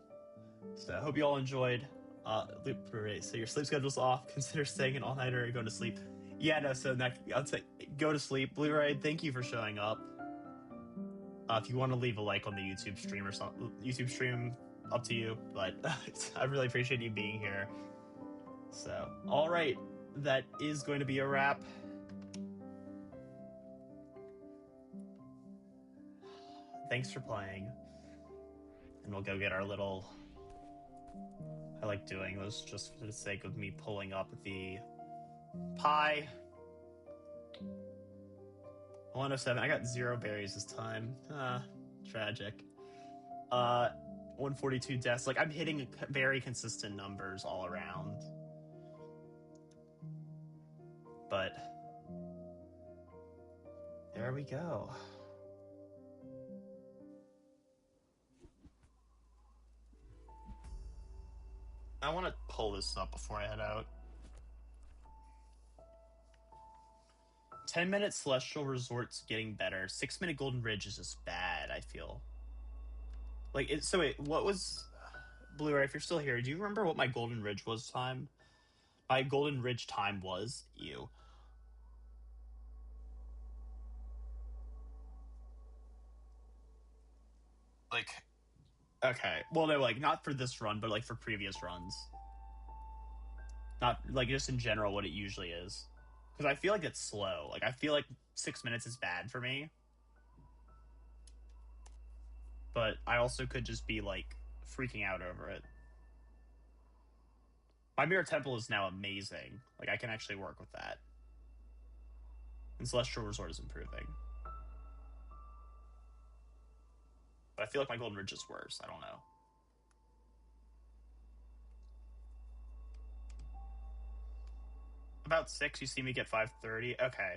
A: So I hope you all enjoyed. So your sleep schedule's off. Consider staying an all-nighter and going to sleep. Yeah, no, so next, I'd say go to sleep. Blu-ray, thank you for showing up. If you want to leave a like on the YouTube stream or something, YouTube stream, up to you, but I really appreciate you being here. So, all right, that is going to be a wrap. Thanks for playing. And we'll go get our little... I like doing those just for the sake of me pulling up the pie. 107. I got 0 berries this time. Tragic. 142 deaths. Like, I'm hitting very consistent numbers all around. But there we go. I want to pull this up before I head out. 10-minute Celestial Resort's getting better. 6-minute Golden Ridge is just bad, I feel. Like, so wait, what was... Blu-ray, if you're still here, do you remember what my Golden Ridge was time? My Golden Ridge time was... Ew. Like... Okay. Well, no, like, not for this run, but, like, for previous runs. Not, like, just in general what it usually is. Because I feel like it's slow. Like, I feel like 6 minutes is bad for me. But I also could just be, like, freaking out over it. My Mirror Temple is now amazing. Like, I can actually work with that. And Celestial Resort is improving. But I feel like my Golden Ridge is worse. I don't know. About 6, you see me get 530. Okay.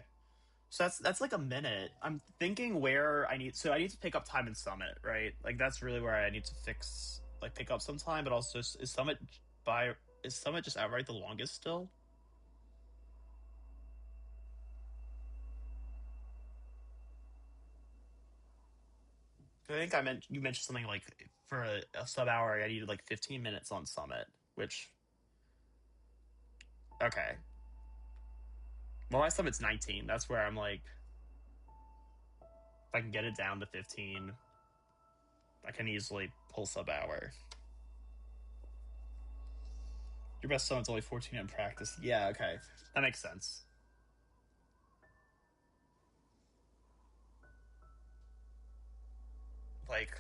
A: So that's like a minute. I'm thinking where I need... So I need to pick up time in Summit, right? Like, that's really where I need to fix... Like, pick up some time, but also is Summit just outright the longest still? I think you mentioned something like for a sub hour I needed like 15 minutes on Summit, which... Okay. Well, my Summit's 19. That's where I'm like... If I can get it down to 15, I can easily pull sub hour. Your best Summit's only 14 in practice. Yeah, okay. That makes sense. Like...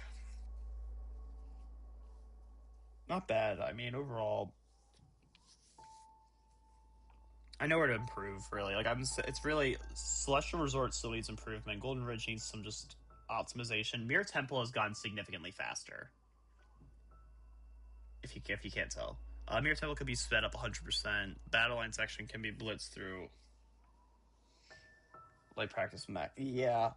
A: Not bad. I mean, overall... I know where to improve, really. Like, it's really... Celestial Resort still needs improvement. Golden Ridge needs some just optimization. Mirror Temple has gotten significantly faster. If you can't tell. Mirror Temple could be sped up 100%. Battle line section can be blitzed through. Like, practice Mac. Yeah.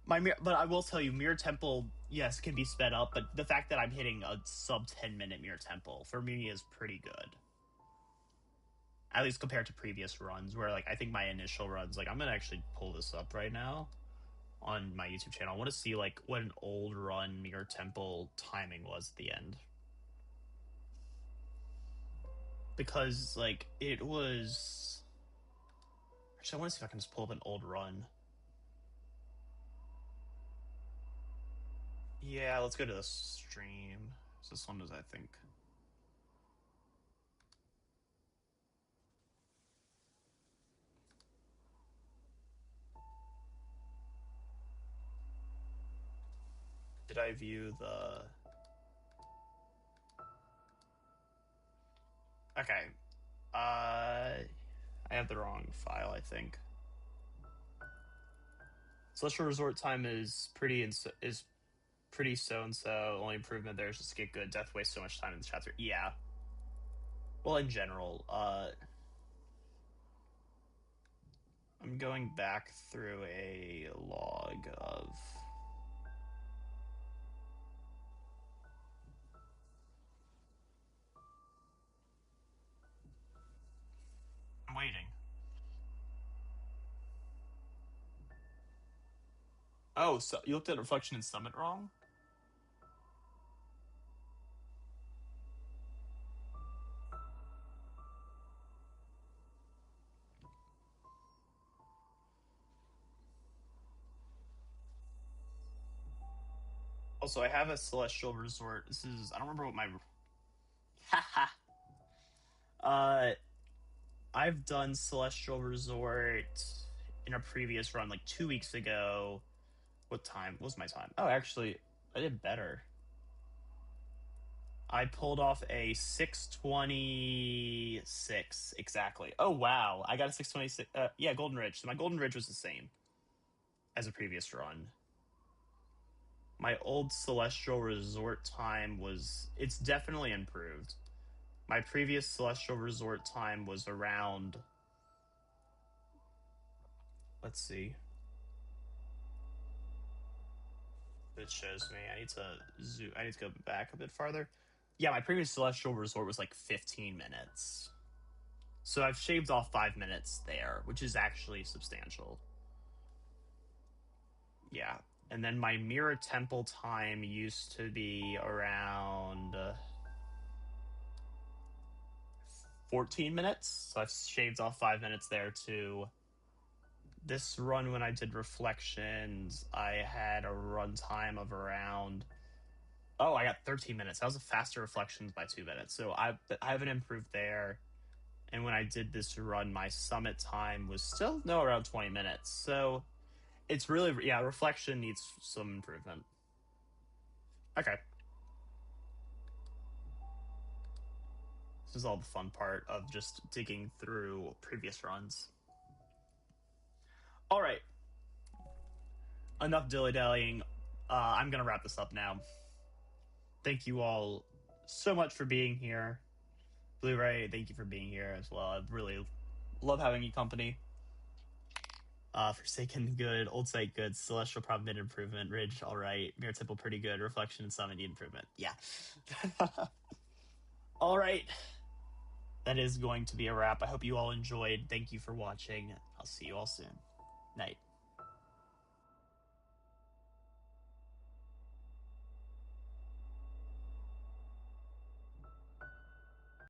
A: But I will tell you, Mirror Temple, yes, can be sped up, but the fact that I'm hitting a sub 10-minute Mirror Temple, for me, is pretty good. At least compared to previous runs, where, like, I think my initial runs, like, I'm gonna actually pull this up right now on my YouTube channel. I want to see, like, what an old run Mirror Temple timing was at the end. Because, like, it was... Actually, I want to see if I can just pull up an old run. Yeah, let's go to the stream. So this one is, I think... Did I view the... Okay. I have the wrong file, I think. Celestial Resort time is pretty so-and-so. Only improvement there is just get good. Death wastes so much time in the chapter. Yeah. Well, in general, I'm going back through a log of... Oh, so you looked at Reflection and Summit wrong? Also, I have a Celestial Resort. This is, I don't remember what my. Haha. I've done Celestial Resort in a previous run, like 2 weeks ago. What time was my time? Oh, actually, I did better. I pulled off a 626 exactly. Oh wow, I got a 626. Yeah, Golden Ridge. So my Golden Ridge was the same as a previous run. My old Celestial Resort time was. It's definitely improved. My previous Celestial Resort time was around. Let's see. It shows me. I need to zoom. I need to go back a bit farther. Yeah, my previous Celestial Resort was like 15 minutes. So I've shaved off 5 minutes there, which is actually substantial. Yeah. And then my Mirror Temple time used to be around 14 minutes. So I've shaved off 5 minutes there too. This run, when I did Reflections, I had a run time of around. Oh, I got 13 minutes. That was a faster Reflections by 2 minutes. So I haven't improved there. And when I did this run, my summit time was still no around 20 minutes. So it's really, yeah, Reflection needs some improvement. Okay. This is all the fun part of just digging through previous runs. All right. Enough dilly-dallying. I'm going to wrap this up now. Thank you all so much for being here. Blu-ray, thank you for being here as well. I really love having you company. Forsaken, good. Old Sight, good. Celestial, probably mid improvement. Ridge, all right. Mirror Temple, pretty good. Reflection and Summit, need improvement. Yeah. All right. That is going to be a wrap. I hope you all enjoyed. Thank you for watching. I'll see you all soon. Night.